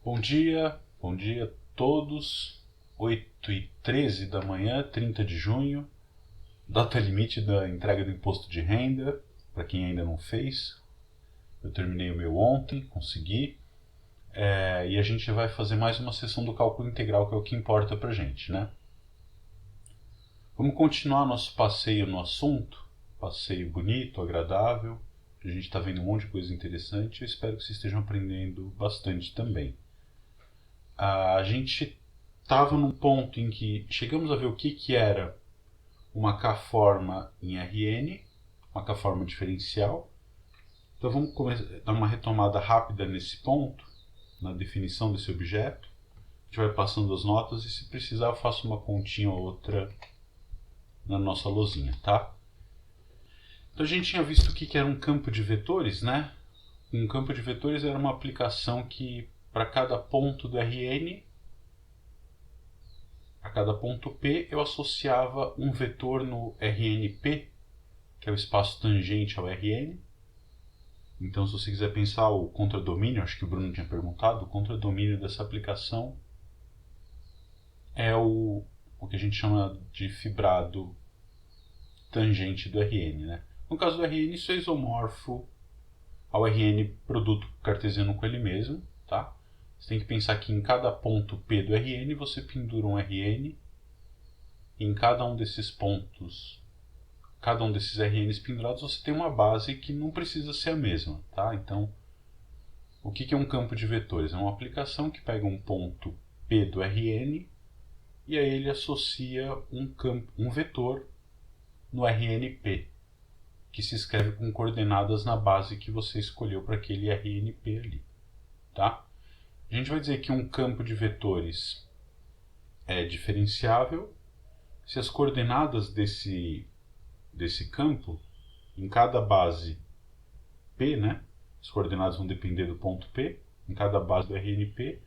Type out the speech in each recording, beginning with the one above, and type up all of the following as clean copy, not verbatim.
Bom dia a todos. 8h13 da manhã, 30 de junho, data limite da entrega do imposto de renda, para quem ainda não fez. Eu terminei o meu ontem, consegui, e a gente vai fazer mais uma sessão do cálculo integral, que é o que importa pra gente, né? Vamos continuar nosso passeio no assunto, passeio bonito, agradável, a gente está vendo um monte de coisa interessante, eu espero que vocês estejam aprendendo bastante também. A gente estava num ponto em que chegamos a ver o que era uma K-forma em Rn, uma K-forma diferencial. Então vamos dar uma retomada rápida nesse ponto, na definição desse objeto. A gente vai passando as notas e, se precisar, eu faço uma continha ou outra na nossa lousinha, tá? Então a gente tinha visto o que era um campo de vetores, né? Um campo de vetores era uma aplicação que, para cada ponto do Rn, a cada ponto P, eu associava um vetor no RnP, que é o espaço tangente ao Rn. Então, se você quiser pensar o contradomínio, acho que o Bruno tinha perguntado, o contradomínio dessa aplicação é o que a gente chama de fibrado tangente do Rn, né? No caso do Rn, isso é isomorfo ao Rn produto cartesiano com ele mesmo, tá? Você tem que pensar que em cada ponto P do Rn você pendura um Rn. Em cada um desses pontos, cada um desses Rns pendurados, você tem uma base que não precisa ser a mesma, tá? Então, o que é um campo de vetores? É uma aplicação que pega um ponto P do Rn e aí ele associa um vetor no RnP, que se escreve com coordenadas na base que você escolheu para aquele RnP ali, tá? A gente vai dizer que um campo de vetores é diferenciável se as coordenadas desse campo, em cada base P, né? As coordenadas vão depender do ponto P, em cada base do RnP,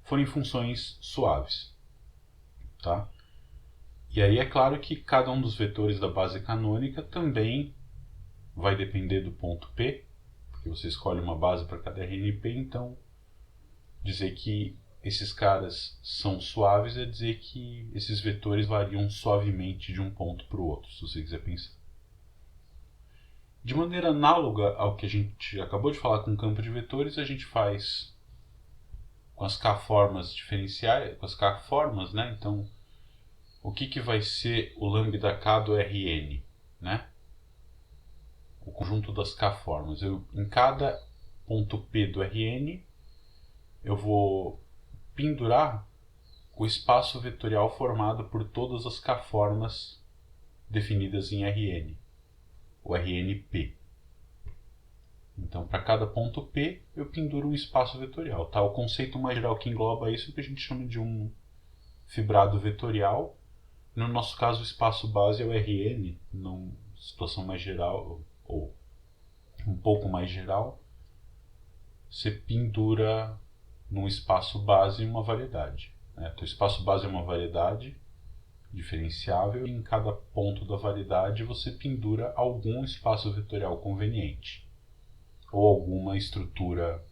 forem funções suaves, tá? E aí é claro que cada um dos vetores da base canônica também vai depender do ponto P, porque você escolhe uma base para cada RnP, então dizer que esses caras são suaves é dizer que esses vetores variam suavemente de um ponto para o outro, se você quiser pensar. De maneira análoga ao que a gente acabou de falar com o campo de vetores, a gente faz com as K-formas diferenciais, com as K-formas, né? Então, o que vai ser o lambda K do Rn, né? O conjunto das K-formas. Em cada ponto P do Rn, eu vou pendurar o espaço vetorial formado por todas as K-formas definidas em Rn, o RnP. Então, para cada ponto P, eu penduro um espaço vetorial. Tá? O conceito mais geral que engloba isso é o que a gente chama de um fibrado vetorial. No nosso caso, o espaço base é o Rn, numa situação mais geral, ou um pouco mais geral, você pendura num espaço base uma variedade. Né? Então, o espaço base é uma variedade diferenciável e em cada ponto da variedade você pendura algum espaço vetorial conveniente ou alguma estrutura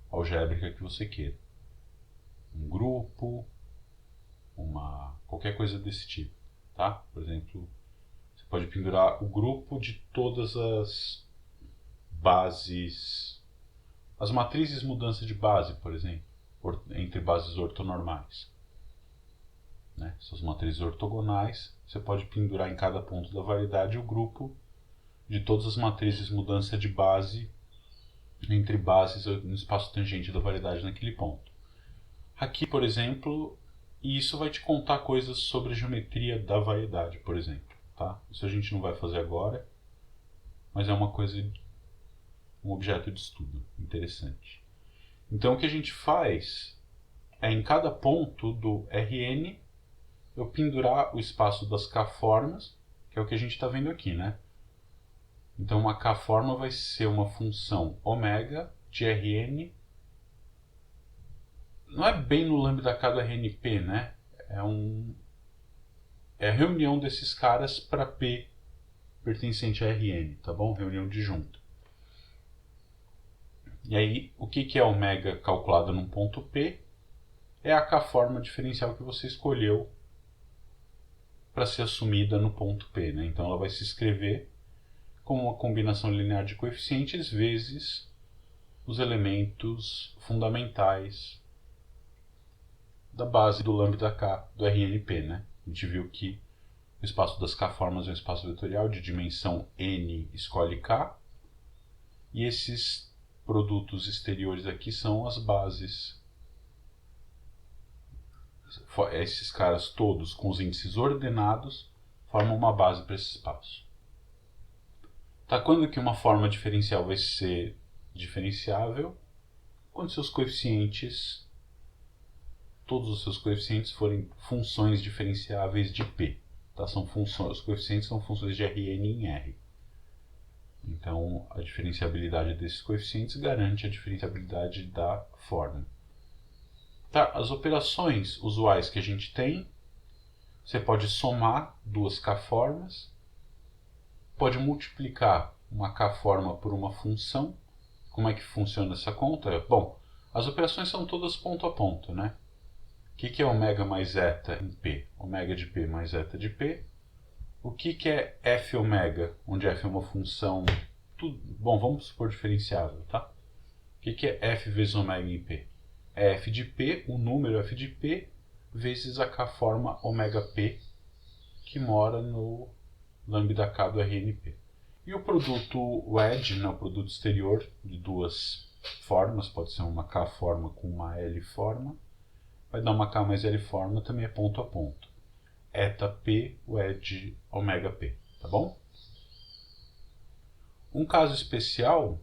algébrica que você queira. Um grupo, qualquer coisa desse tipo, tá? Por exemplo, você pode pendurar o grupo de todas as bases, as matrizes mudança de base, por exemplo, entre bases ortonormais. Né? Essas matrizes ortogonais, você pode pendurar em cada ponto da variedade o grupo de todas as matrizes mudança de base entre bases no espaço tangente da variedade naquele ponto. Aqui, por exemplo, isso vai te contar coisas sobre a geometria da variedade, por exemplo. Tá? Isso a gente não vai fazer agora, mas é uma coisa, um objeto de estudo interessante. Então o que a gente faz é, em cada ponto do Rn, eu pendurar o espaço das K-formas, que é o que a gente está vendo aqui, né? Então uma K-forma vai ser uma função ômega de Rn. Não é bem no lambda K do RnP, né? É a reunião desses caras para P pertencente a Rn, tá bom? Reunião disjunta. E aí, o que é ω calculado num ponto P? É a K-forma diferencial que você escolheu para ser assumida no ponto P, né? Então ela vai se escrever como uma combinação linear de coeficientes vezes os elementos fundamentais da base do lambda K do RNP, né? A gente viu que o espaço das K-formas é um espaço vetorial de dimensão n escolhe K, e esses produtos exteriores aqui são as bases. Esses caras todos com os índices ordenados formam uma base para esse espaço. Tá, quando que uma forma diferencial vai ser diferenciável? Quando seus coeficientes, todos os seus coeficientes forem funções diferenciáveis de P. Tá? Os coeficientes são funções de Rn em R. Então, a diferenciabilidade desses coeficientes garante a diferenciabilidade da forma. Tá, as operações usuais que a gente tem, você pode somar duas K-formas, pode multiplicar uma K-forma por uma função. Como é que funciona essa conta? Bom, as operações são todas ponto a ponto, né? O que é ω mais eta em P? Ω de P mais eta de P. O que é Fω, onde f é uma função... Bom, vamos supor diferenciável, tá? O que é F vezes ω em P? É f de P, o número f de P, vezes a K-forma ω-P, que mora no lambda K do RNP. E o produto wedge, né, o produto exterior de duas formas, pode ser uma K-forma com uma L-forma, vai dar uma K mais L-forma, também é ponto a ponto. Eta P, wedge, ω-P, tá bom? Um caso especial,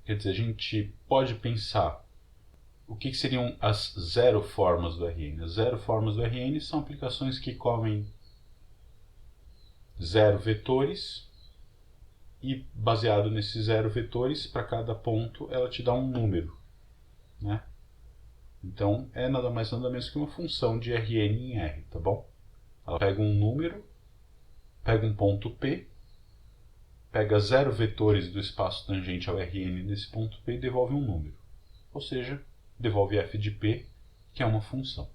quer dizer, a gente pode pensar o que seriam as zero formas do Rn. As zero formas do Rn são aplicações que comem zero vetores e, baseado nesses zero vetores, para cada ponto ela te dá um número, né? Então é nada mais nada menos que uma função de Rn em R, tá bom? Ela pega um número, pega um ponto P, pega zero vetores do espaço tangente ao Rn nesse ponto P e devolve um número. Ou seja, devolve f de P, que é uma função.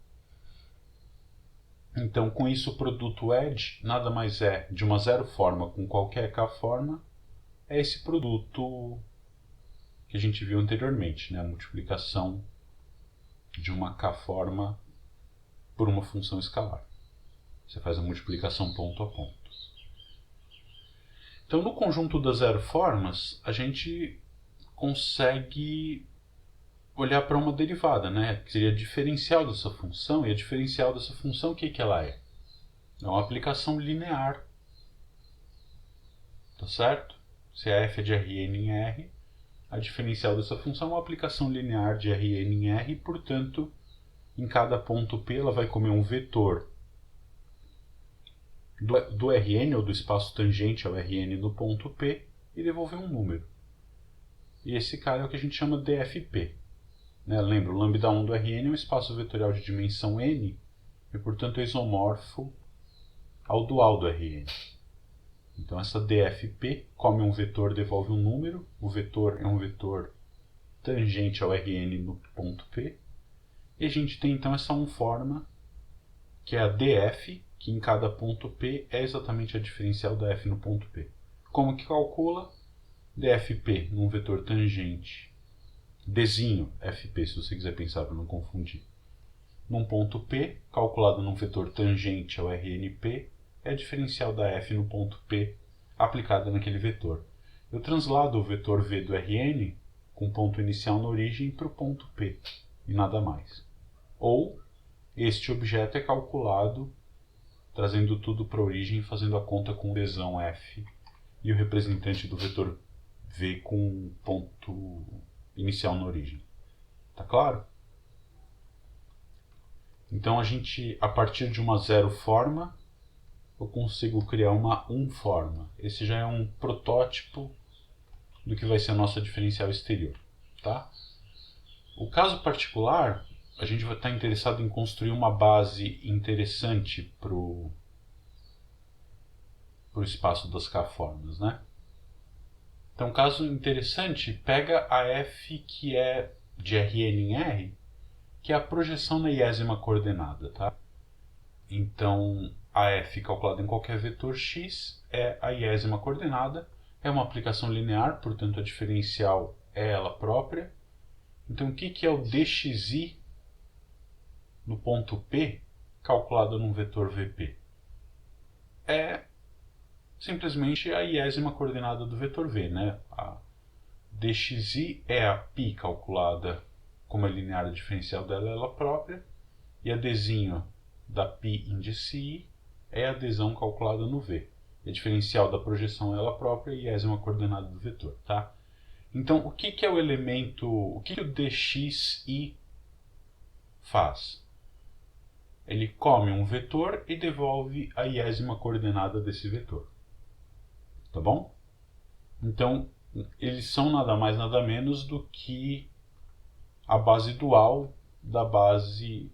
Então, com isso, o produto edge nada mais é de uma zero forma com qualquer K-forma, é esse produto que a gente viu anteriormente, né? A multiplicação de uma K-forma por uma função escalar. Você faz a multiplicação ponto a ponto. Então, no conjunto das zero formas, a gente consegue olhar para uma derivada, né? Que seria a diferencial dessa função. E a diferencial dessa função, o que ela é? É uma aplicação linear. Tá certo? Se a f é de Rn em R, a diferencial dessa função é uma aplicação linear de Rn em R, e, portanto, em cada ponto P ela vai comer um vetor do Rn, ou do espaço tangente ao Rn no ponto P, e devolver um número. E esse cara é o que a gente chama de DFP. Né? Lembra, o lambda1 do Rn é um espaço vetorial de dimensão n, e portanto é isomorfo ao dual do Rn. Então essa DFP come um vetor, devolve um número. O vetor é um vetor tangente ao Rn no ponto P. E a gente tem então essa forma, que é a DF, que em cada ponto P é exatamente a diferencial da f no ponto P. Como que calcula? DFP num vetor tangente, Dzinho FP, se você quiser pensar para não confundir. Num ponto P, calculado num vetor tangente ao RNP, é a diferencial da f no ponto P aplicada naquele vetor. Eu translado o vetor v do Rn com ponto inicial na origem para o ponto P, e nada mais. Ou este objeto é calculado trazendo tudo para a origem, fazendo a conta com o Dzão f e o representante do vetor v com ponto inicial na origem. Tá claro? Então a gente, a partir de uma zero forma, eu consigo criar uma forma. Esse já é um protótipo do que vai ser a nossa diferencial exterior, tá? O caso particular, a gente vai estar interessado em construir uma base interessante para o espaço das K-formas, né? Então, caso interessante, pega a f que é de Rn em R, que é a projeção na iésima coordenada, tá? Então, a f calculada em qualquer vetor x é a iésima coordenada, é uma aplicação linear, portanto a diferencial é ela própria. Então, o que é o dxi no ponto P calculado num vetor Vp? É simplesmente a iésima coordenada do vetor V, né? A dxi é a π calculada como é linear, a diferencial dela é ela própria, e a dzinho da π índice i é a dzão calculada no V. E a diferencial da projeção é ela própria e a iésima coordenada do vetor, tá? Então, o que é o elemento, o que o dxi faz? Ele come um vetor e devolve a iésima coordenada desse vetor. Tá bom? Então, eles são nada mais nada menos do que a base dual da base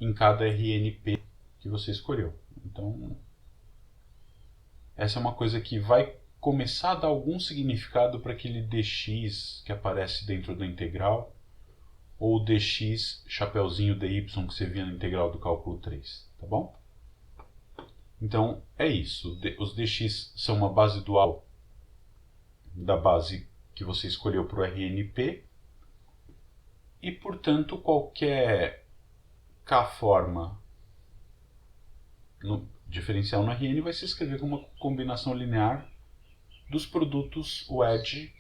em cada RNP que você escolheu. Então, essa é uma coisa que vai começar a dar algum significado para aquele dx que aparece dentro da integral, ou o dx chapeuzinho dy que você via na integral do cálculo 3, tá bom? Então, é isso. Os dx são uma base dual da base que você escolheu para o RNP, e, portanto, qualquer k-forma no diferencial no Rn vai se escrever como uma combinação linear dos produtos wedge,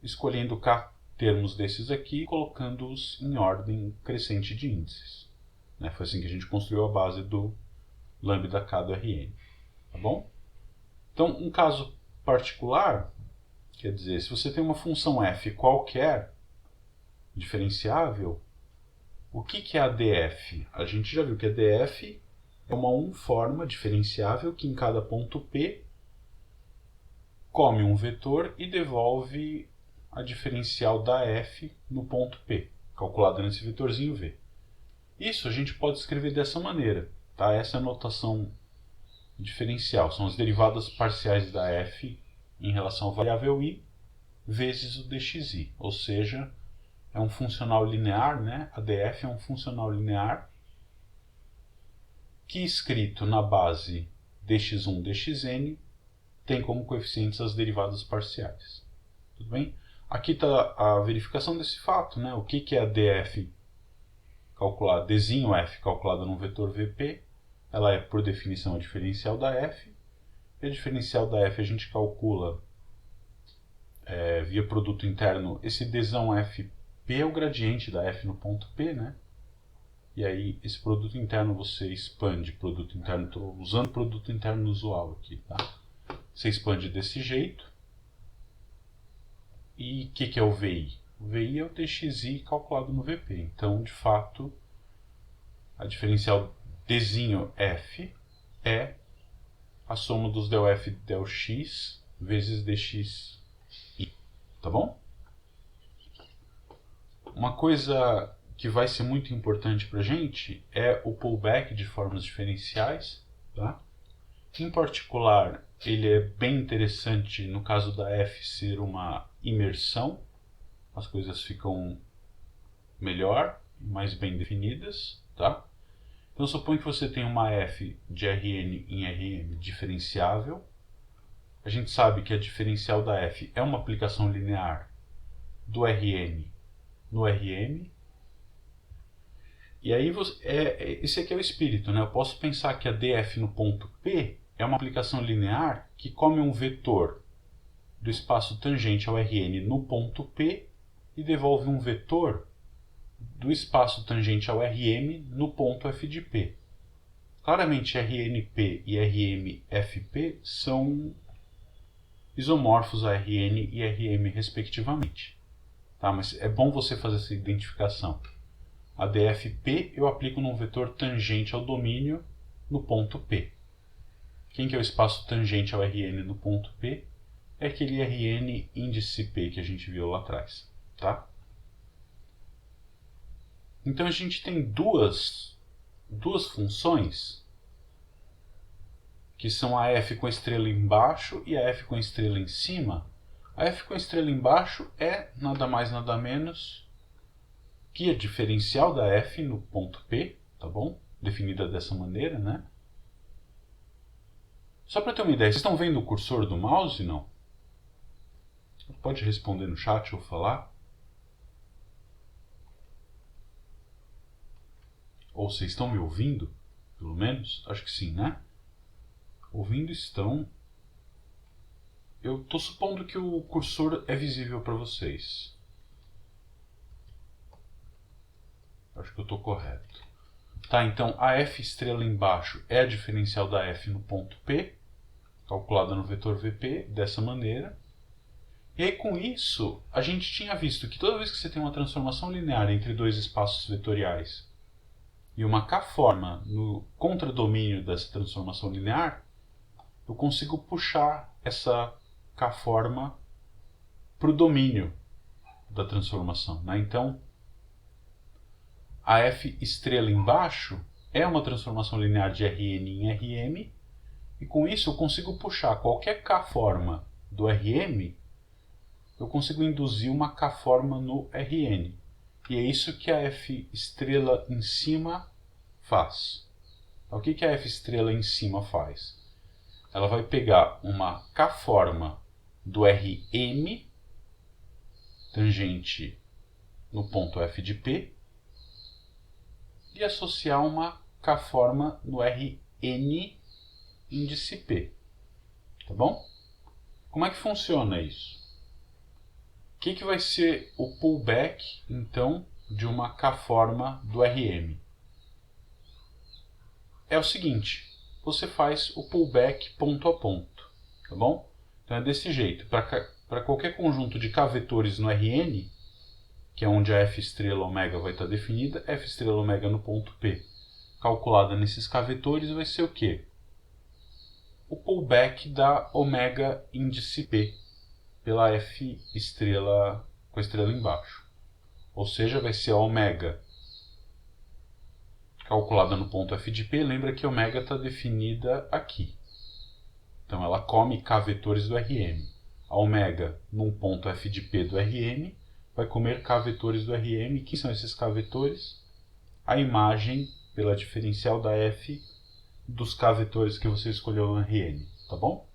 escolhendo k termos desses aqui e colocando-os em ordem crescente de índices. Né? Foi assim que a gente construiu a base do lambda k do Rn. Tá bom? Então, um caso particular, quer dizer, se você tem uma função f qualquer, diferenciável, o que é a df? A gente já viu que a df é uma unforma diferenciável que em cada ponto P come um vetor e devolve a diferencial da f no ponto P, calculada nesse vetorzinho V. Isso a gente pode escrever dessa maneira, tá? Essa é a notação diferencial, são as derivadas parciais da f em relação à variável i vezes o dxi, ou seja, é um funcional linear, né? A df é um funcional linear que, escrito na base dx1, dxn, tem como coeficientes as derivadas parciais. Tudo bem? Aqui está a verificação desse fato, né? O que é a df calculada, dzinho f calculada num vetor Vp? Ela é, por definição, a diferencial da f. E a diferencial da f a gente calcula via produto interno. Esse dzão f é o gradiente da f no ponto P, né? E aí, esse produto interno você expande. Produto interno, estou usando produto interno usual aqui, tá? Você expande desse jeito. E o que é o VI? O VI é o dxi calculado no Vp. Então, de fato, a diferencial dzinho f é a soma dos del f e del x vezes dxi. Tá bom? Uma coisa que vai ser muito importante para a gente é o pullback de formas diferenciais. Tá? Em particular, ele é bem interessante no caso da f ser uma imersão. As coisas ficam melhor, mais bem definidas. Tá? Então, suponha que você tem uma f de Rn em Rm diferenciável. A gente sabe que a diferencial da f é uma aplicação linear do Rn no Rm. E aí, esse aqui é o espírito, né? Eu posso pensar que a df no ponto P é uma aplicação linear que come um vetor do espaço tangente ao Rn no ponto P e devolve um vetor do espaço tangente ao Rm no ponto f de P. Claramente, Rnp e Rmfp são isomorfos a Rn e Rm, respectivamente. Tá? Mas é bom você fazer essa identificação. A dfp eu aplico num vetor tangente ao domínio no ponto P. Quem que é o espaço tangente ao Rn no ponto P? É aquele Rn índice P que a gente viu lá atrás. Tá? Então a gente tem duas funções, que são a f com a estrela embaixo e a f com a estrela em cima, A f com a estrela embaixo é nada mais nada menos que a diferencial da f no ponto P, tá bom? Definida dessa maneira, né? Só para ter uma ideia, vocês estão vendo o cursor do mouse, não? Pode responder no chat ou falar. Ou vocês estão me ouvindo, pelo menos? Acho que sim, né? Ouvindo estão. Eu estou supondo que o cursor é visível para vocês. Acho que eu estou correto. Tá, então a f estrela embaixo é a diferencial da f no ponto P, calculada no vetor VP, dessa maneira. E aí com isso, a gente tinha visto que toda vez que você tem uma transformação linear entre dois espaços vetoriais e uma k-forma no contradomínio dessa transformação linear, eu consigo puxar essa k-forma para o domínio da transformação, né? Então, a f estrela embaixo é uma transformação linear de Rn em Rm, e com isso eu consigo puxar qualquer k-forma do Rm, eu consigo induzir uma k-forma no Rn. E é isso que a f estrela em cima faz. O que a f estrela em cima faz? Ela vai pegar uma k-forma do Rm, tangente no ponto f de P, e associar uma k-forma no Rn índice P. Tá bom? Como é que funciona isso? O que vai ser o pullback, então, de uma k-forma do Rm? É o seguinte, você faz o pullback ponto a ponto, tá bom? Então é desse jeito, para qualquer conjunto de k vetores no Rn, que é onde a f estrela ômega vai estar definida, f estrela ômega no ponto P, calculada nesses k vetores, vai ser o quê? O pullback da ômega índice P, pela f estrela com a estrela embaixo. Ou seja, vai ser a ômega calculada no ponto f de P. Lembra que ômega está definida aqui. Então ela come k vetores do Rm. A ômega num ponto f de P do Rm vai comer k vetores do Rm. Quem são esses k vetores? A imagem pela diferencial da f dos k vetores que você escolheu no Rn. Tá bom?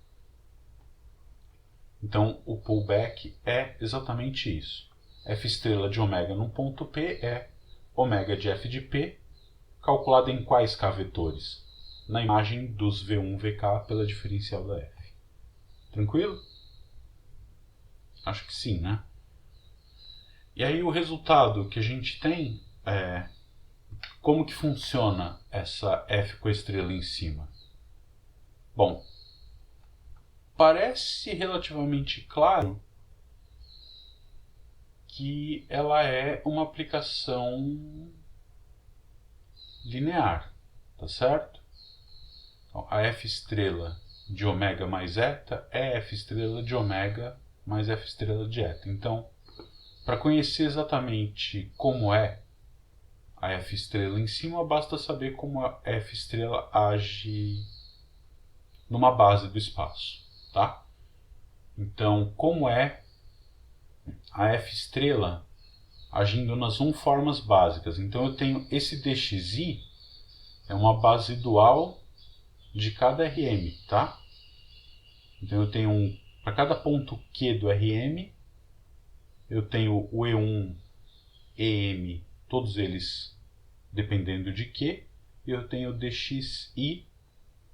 Então, o pullback é exatamente isso. F estrela de ômega num ponto P é ômega de f de P, calculada em quais k vetores? Na imagem dos V1, VK pela diferencial da f. Tranquilo? Acho que sim, né? E aí o resultado que a gente tem é... Como que funciona essa f com a estrela em cima? Bom, parece relativamente claro que ela é uma aplicação linear, tá certo? Então, a f estrela de ômega mais eta é f estrela de ômega mais f estrela de eta. Então, para conhecer exatamente como é a f estrela em cima, basta saber como a f estrela age numa base do espaço, tá? Então, como é a f estrela agindo nas formas básicas? Então, eu tenho esse dxi, é uma base dual de cada Rm, tá? Então, eu tenho para cada ponto Q do Rm, eu tenho o E1, Em, todos eles dependendo de Q, e eu tenho o dxi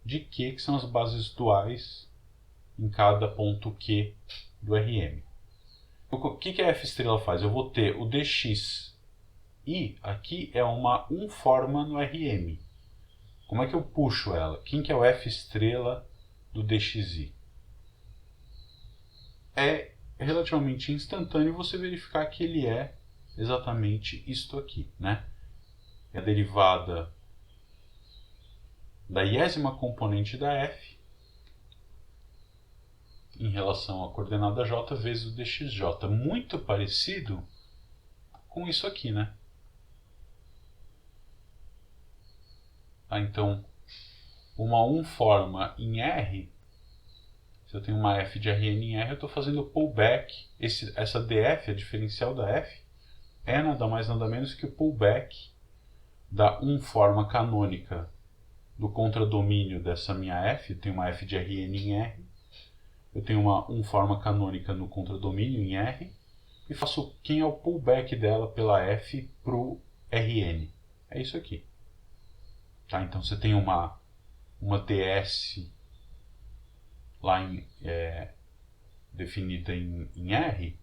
de Q, que são as bases duais em cada ponto Q do Rm. O que a f estrela faz? Eu vou ter o dxi aqui é uma forma no Rm. Como é que eu puxo ela? Quem que é o f estrela do dxi? É relativamente instantâneo você verificar que ele é exatamente isto aqui, né? É a derivada da iésima componente da f em relação à coordenada j vezes o dxj. Muito parecido com isso aqui, né? Então, uma forma em R Se eu tenho uma f de Rn em R, eu estou fazendo pullback. Essa df, a diferencial da f, é nada mais nada menos que o pullback da forma canônica do contradomínio dessa minha f. Eu tenho uma f de Rn em R, eu tenho uma forma canônica no contradomínio em R, e faço quem é o pullback dela pela f para o Rn. É isso aqui. Tá? Então você tem uma ds lá definida em R,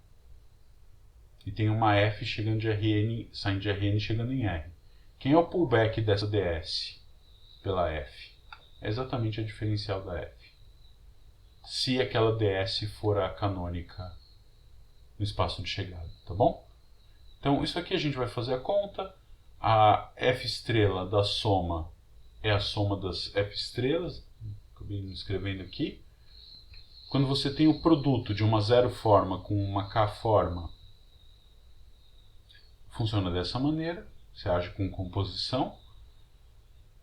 e tem uma f chegando de Rn, saindo de Rn chegando em R. Quem é o pullback dessa ds pela f? É exatamente a diferencial da f. Se aquela ds for a canônica no espaço de chegada, tá bom? Então isso aqui a gente vai fazer a conta. A f estrela da soma é a soma das f estrelas. Acabei me escrevendo aqui. Quando você tem o produto de uma zero forma com uma k forma, funciona dessa maneira. Você age com composição.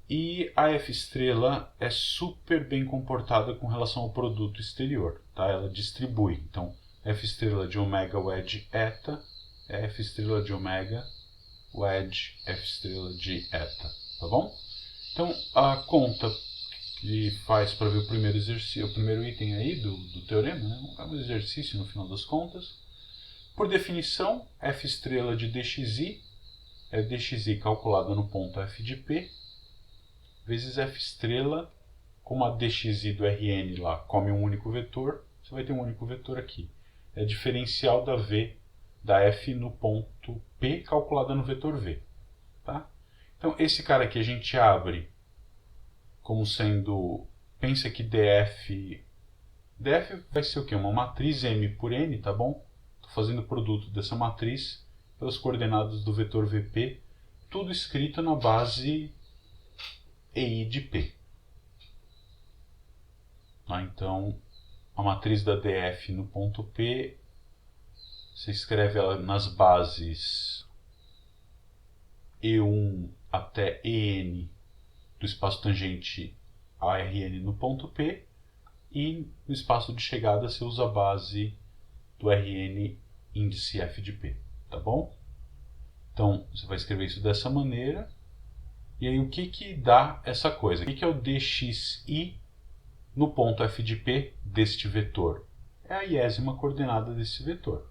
E a f estrela é super bem comportada com relação ao produto exterior. Tá? Ela distribui. Então, f estrela de omega wedge eta é f estrela de omega wedge f estrela de eta. Tá bom? Então, a conta que faz para ver o primeiro exercício, o primeiro item aí do teorema, né? É um exercício no final das contas. Por definição, f estrela de dxi é dxi calculada no ponto f de p, vezes f estrela, como a dxi do Rn lá come um único vetor, você vai ter um único vetor aqui. É a diferencial da v, da f no ponto p calculada no vetor v. Tá? Então esse cara aqui a gente abre como sendo, pensa que df vai ser o quê? Uma matriz M por N, tá bom? Estou fazendo o produto dessa matriz pelas coordenadas do vetor Vp, tudo escrito na base EI de P. Tá? Então, a matriz da df no ponto P, você escreve ela nas bases E1 até En do espaço tangente a Rn no ponto P, e no espaço de chegada você usa a base do Rn índice f de P, tá bom? Então você vai escrever isso dessa maneira, e aí o que dá essa coisa? O que é o dxi no ponto f de P deste vetor? É a iésima coordenada desse vetor,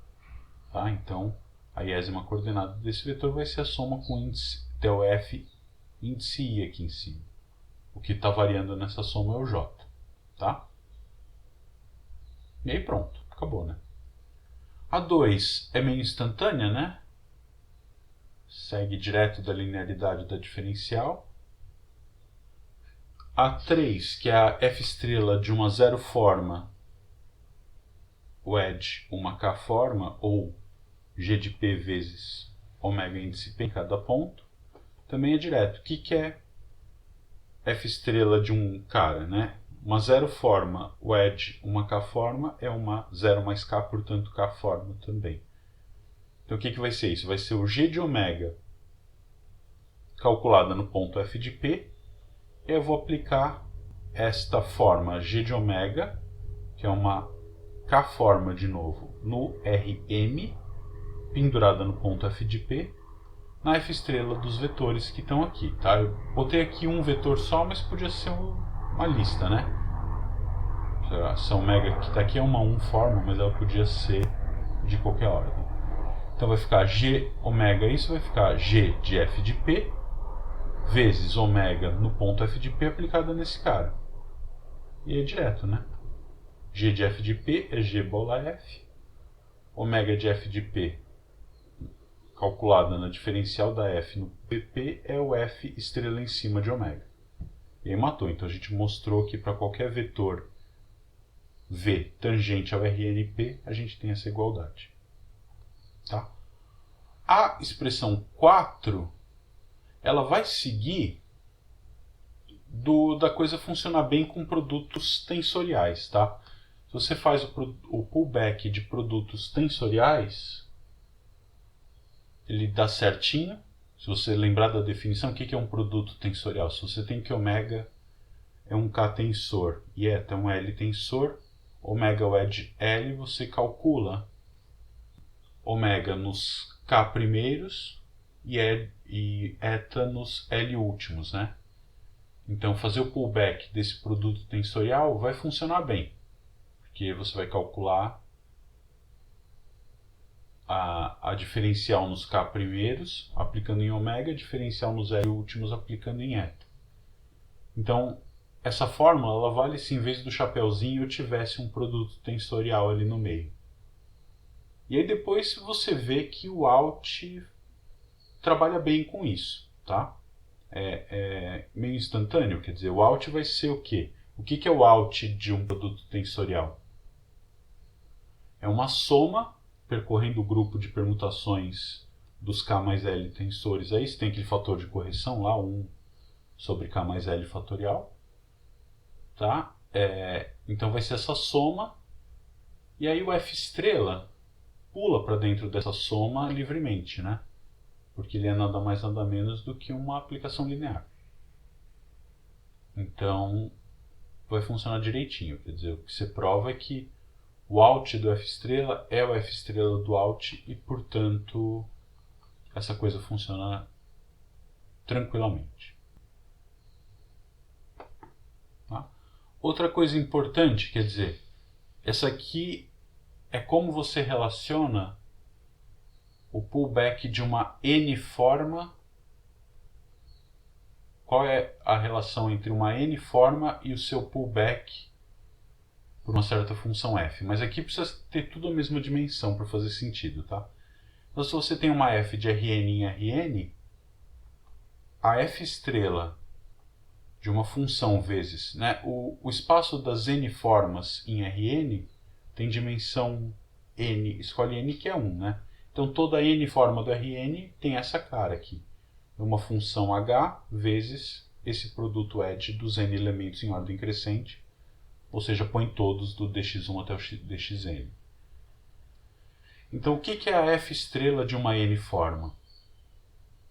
tá? Então a iésima coordenada desse vetor vai ser a soma com o índice del f índice i aqui em cima. O que está variando nessa soma é o j, tá? E aí pronto, acabou, né? A 2 é meio instantânea, né? Segue direto da linearidade da diferencial. A 3, que é a f estrela de uma zero forma, wedge uma k forma, ou g de p vezes omega índice p em cada ponto, também é direto. O que é f estrela de um cara, né? Uma zero forma wedge uma k forma é uma 0 mais k, portanto k forma também. Então o que vai ser isso? Vai ser o g de omega calculada no ponto f de p, e eu vou aplicar esta forma g de omega, que é uma k forma de novo, no Rm, pendurada no ponto f de p, na f estrela dos vetores que estão aqui. Tá? Eu botei aqui um vetor só, mas podia ser uma lista, né? Essa omega que está aqui é uma forma, mas ela podia ser de qualquer ordem. Então vai ficar g omega, isso vai ficar g de f de p, vezes omega no ponto f de p aplicada nesse cara. E é direto, né? G de f de p é g bola f, omega de f de p calculada na diferencial da f no pp é o f estrela em cima de omega. E aí matou. Então a gente mostrou que para qualquer vetor v tangente ao Rnp, a gente tem essa igualdade. Tá? A expressão 4, ela vai seguir da coisa funcionar bem com produtos tensoriais. Tá? Se você faz o pullback de produtos tensoriais, ele dá certinho. Se você lembrar da definição, o que é um produto tensorial? Se você tem que ômega é um K tensor e eta é um L tensor, ômega wedge L, você calcula ômega nos K primeiros e eta nos L últimos, né? Então, fazer o pullback desse produto tensorial vai funcionar bem, porque você vai calcular a diferencial nos K primeiros, aplicando em ômega, a diferencial nos L últimos, aplicando em eta. Então, essa fórmula ela vale se em vez do chapeuzinho eu tivesse um produto tensorial ali no meio. E aí depois você vê que o Alt trabalha bem com isso, tá? É meio instantâneo, quer dizer, o Alt vai ser o quê? O que é o Alt de um produto tensorial? É uma soma percorrendo o grupo de permutações dos K mais L tensores. Aí você tem aquele fator de correção lá, 1 sobre K mais L fatorial. Tá? Então vai ser essa soma. E aí o F estrela pula para dentro dessa soma livremente, né? Porque ele é nada mais nada menos do que uma aplicação linear. Então vai funcionar direitinho. Quer dizer, o que você prova é que o Alt do F estrela é o F estrela do Alt e, portanto, essa coisa funciona tranquilamente. Tá? Outra coisa importante, quer dizer, essa aqui é como você relaciona o pullback de uma N-forma. Qual é a relação entre uma N-forma e o seu pullback por uma certa função f. Mas aqui precisa ter tudo a mesma dimensão para fazer sentido, tá? Então, se você tem uma f de Rn em Rn, a f estrela de uma função vezes, né? O espaço das n formas em Rn tem dimensão n, escolhe n que é 1, né? Então toda n forma do Rn tem essa cara aqui. É uma função h vezes esse produto edge dos n elementos em ordem crescente, ou seja, põe todos do dx1 até o dxn. Então o que é a f estrela de uma n forma?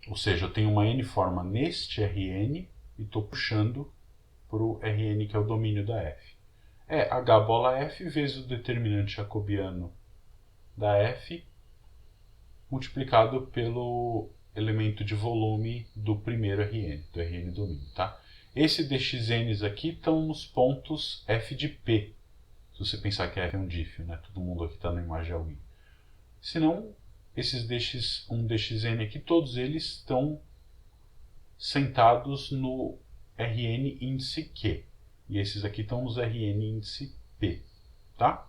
Ou seja, eu tenho uma n forma neste Rn e estou puxando para o Rn que é o domínio da f. É h bola f vezes o determinante jacobiano da f multiplicado pelo elemento de volume do primeiro Rn, do Rn domínio, tá? Esse dxns aqui estão nos pontos f de p, se você pensar que f é um diff, né? Todo mundo aqui está na imagem de alguém. Se não, esses dx1, dxn aqui, todos eles estão sentados no Rn índice Q. E esses aqui estão nos Rn índice P, tá?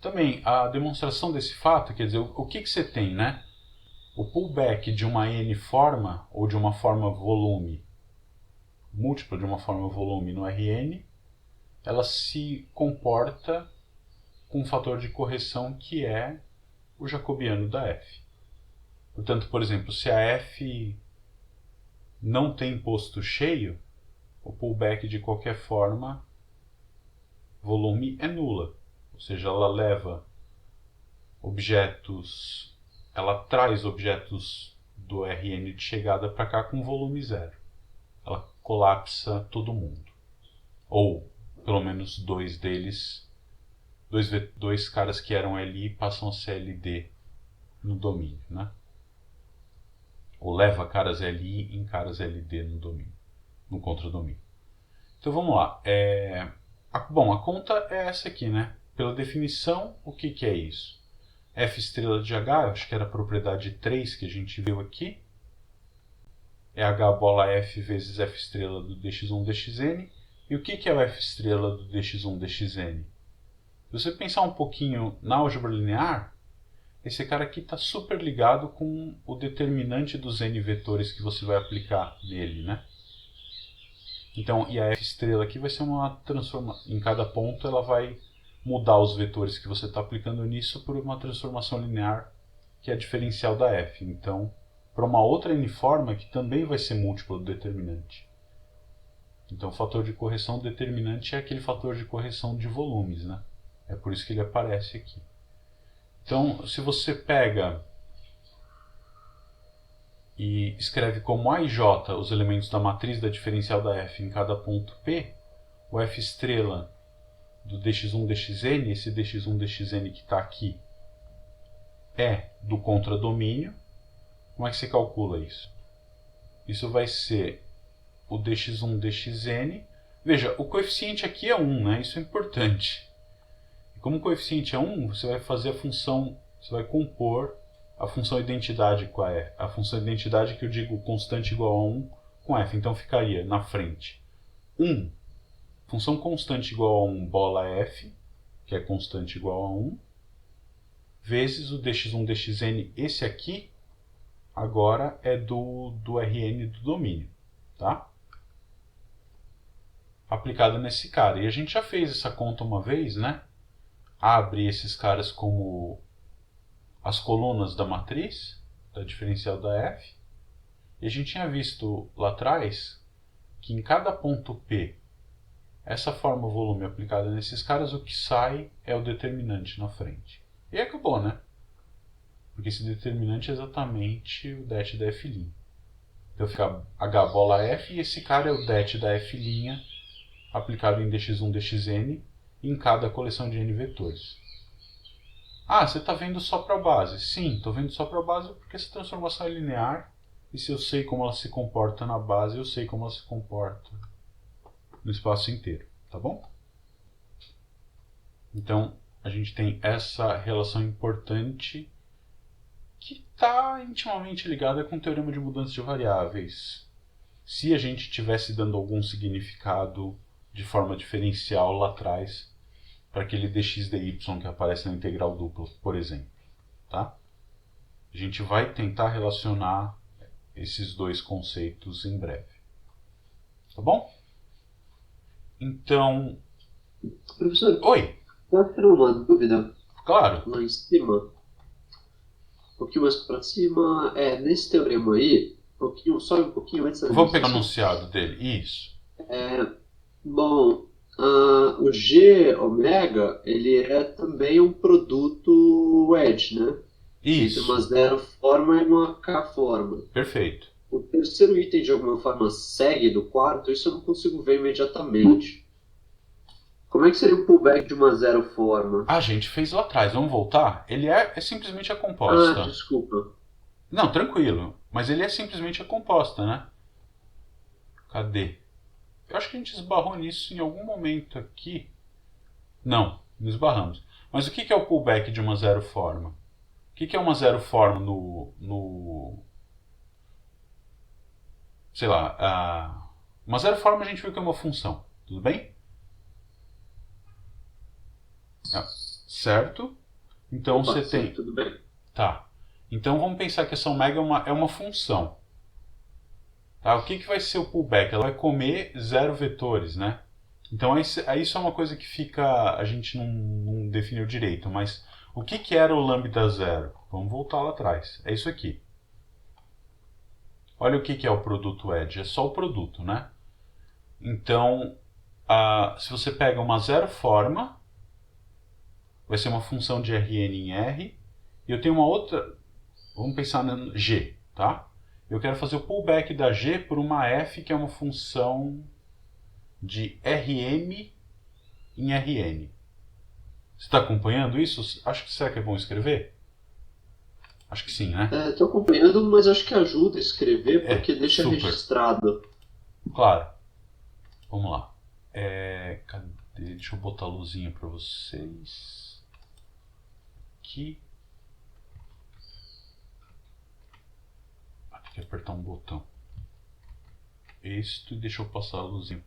Também, a demonstração desse fato, quer dizer, o que você tem, né? O pullback de uma n forma, ou de uma forma volume, múltipla de uma forma volume no Rn, ela se comporta com um fator de correção que é o jacobiano da f. Portanto, por exemplo, se a f não tem posto cheio, o pullback de qualquer forma, volume é nula. Ou seja, ela leva objetos, ela traz objetos do Rn de chegada para cá com volume zero. Ela colapsa todo mundo. Ou, pelo menos, dois deles, dois caras que eram Li passam a ser Ld no domínio, né? Ou leva caras Li em caras Ld no domínio, no contradomínio. Então vamos lá. Bom, a conta é essa aqui, né? Pela definição, o que é isso? F estrela de H, eu acho que era a propriedade 3 que a gente viu aqui. É H bola F vezes F estrela do dx1 dxn. E o que é o F estrela do dx1 dxn? Se você pensar um pouquinho na álgebra linear, esse cara aqui está super ligado com o determinante dos n vetores que você vai aplicar nele, né? Então, e a f estrela aqui vai ser uma transformação. Em cada ponto ela vai mudar os vetores que você está aplicando nisso por uma transformação linear que é a diferencial da f. Então, para uma outra n forma que também vai ser múltipla do determinante. Então, o fator de correção determinante é aquele fator de correção de volumes, né? É por isso que ele aparece aqui. Então, se você pega e escreve como A e J os elementos da matriz da diferencial da f em cada ponto P, o f estrela do dx1, dxn, esse dx1, dxn que está aqui é do contradomínio. Como é que você calcula isso? Isso vai ser o dx1, dxn. Veja, o coeficiente aqui é 1, né? Isso é importante. E como o coeficiente é 1, você vai fazer a função, você vai compor a função identidade com a f. A função identidade que eu digo constante igual a 1 com f. Então ficaria na frente 1, função constante igual a 1 bola f, que é constante igual a 1, vezes o dx1, dxn, esse aqui, agora é do Rn do domínio, tá? Aplicado nesse cara. E a gente já fez essa conta uma vez, né? Abre esses caras como as colunas da matriz, da diferencial da f. E a gente tinha visto lá atrás que em cada ponto P, essa forma volume aplicada nesses caras, o que sai é o determinante na frente. E acabou, né? Porque esse determinante é exatamente o det da f'. Então fica h bola f e esse cara é o det da f' aplicado em dx1, dxn em cada coleção de n vetores. Ah, você está vendo só para a base. Sim, estou vendo só para a base porque essa transformação é linear. E se eu sei como ela se comporta na base, eu sei como ela se comporta no espaço inteiro. Tá bom? Então, a gente tem essa relação importante que está intimamente ligada com o teorema de mudança de variáveis. Se a gente estivesse dando algum significado de forma diferencial lá atrás para aquele dx dy que aparece na integral dupla, por exemplo. Tá? A gente vai tentar relacionar esses dois conceitos em breve. Tá bom? Então... Professor, Oi! pode ter uma dúvida Claro! lá em cima? Um pouquinho mais para cima. Nesse teorema aí, sobe um pouquinho antes da Vamos pegar o demonstração. enunciado dele. Isso. Bom, o G ômega, ele é também um produto edge, né? Entre uma Isso. zero forma e uma K forma. Perfeito. O terceiro item, de alguma forma, segue do quarto, isso eu não consigo ver imediatamente. Como é que seria o pullback de uma zero forma? A gente fez lá atrás. Vamos voltar? Ele é simplesmente a Ah, composta. desculpa. Não, tranquilo. Mas ele é simplesmente a composta, né? Cadê? Eu acho que a gente esbarrou nisso em algum momento aqui. Não esbarramos. Mas o que é o pullback de uma zero forma? O que é uma zero forma no sei lá, uma zero forma a gente viu que é uma função, tudo bem? Certo? Então Opa, você sim, tem... tudo bem. Tá. Então vamos pensar que essa omega é uma função. Tá? O que vai ser o pullback? Ela vai comer zero vetores, né? Então aí isso é uma coisa que fica... A gente não definiu direito, mas o que era o lambda zero? Vamos voltar lá atrás. É isso aqui. Olha o que é o produto edge. É só o produto, né? Então, se você pega uma zero forma, vai ser uma função de Rn em R. E eu tenho uma outra... Vamos pensar no G, tá? Eu quero fazer o pullback da G por uma F, que é uma função de Rm em Rn. Você está acompanhando isso? Será que é bom escrever? Acho que sim, né? Estou acompanhando, mas acho que ajuda a escrever porque deixa super. registrado. Claro. Vamos lá. Cadê? Deixa eu botar a luzinha para vocês. Aqui. Tem que apertar um botão. Isto, e deixa eu passar a luzinha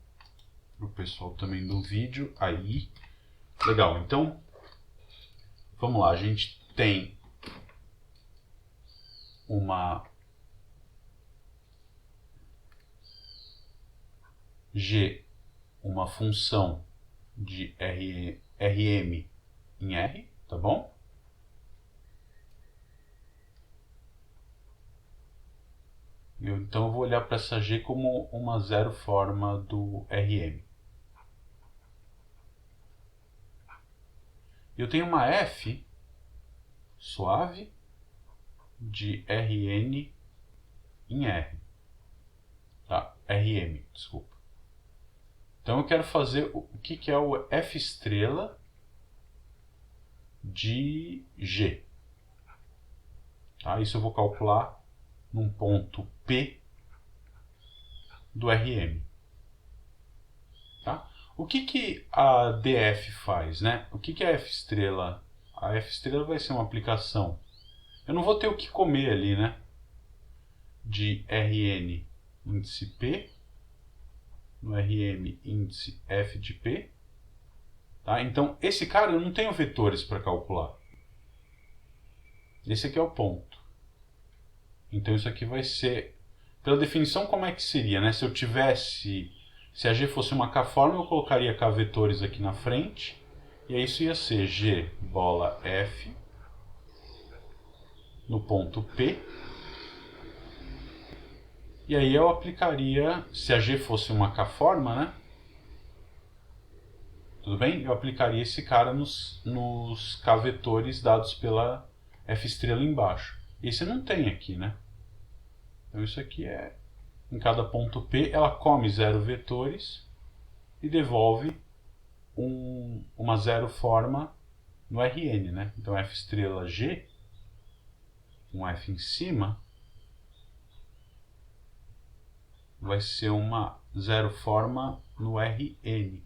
pro pessoal também do vídeo. Aí. Legal, então vamos lá, a gente tem uma G, uma função de Rm em R, tá bom? Então eu vou olhar para essa G como uma zero forma do Rm. Eu tenho uma F suave de Rn em R. Tá? Rm, desculpa. Então eu quero fazer o que é o f estrela de G. Tá? Isso eu vou calcular num ponto P do RM. Tá? O que a DF faz, né? O que é a f estrela? A f estrela vai ser uma aplicação. Eu não vou ter o que comer ali, né? De Rn índice P, no Rm índice F de P. Tá? Então, esse cara eu não tenho vetores para calcular. Esse aqui é o ponto. Então, isso aqui vai ser... Pela definição, como é que seria, né? Se eu tivesse... Se a G fosse uma K-forma, eu colocaria K vetores aqui na frente. E aí isso ia ser G bola F no ponto P. E aí eu aplicaria, se a G fosse uma K-forma, né? Tudo bem? Eu aplicaria esse cara nos K-vetores dados pela F estrela embaixo. Esse não tem aqui, né? Então isso aqui é... Em cada ponto P, ela come 0 vetores e devolve uma zero forma no Rn, né? Então F estrela G, um F em cima, vai ser uma zero forma no Rn,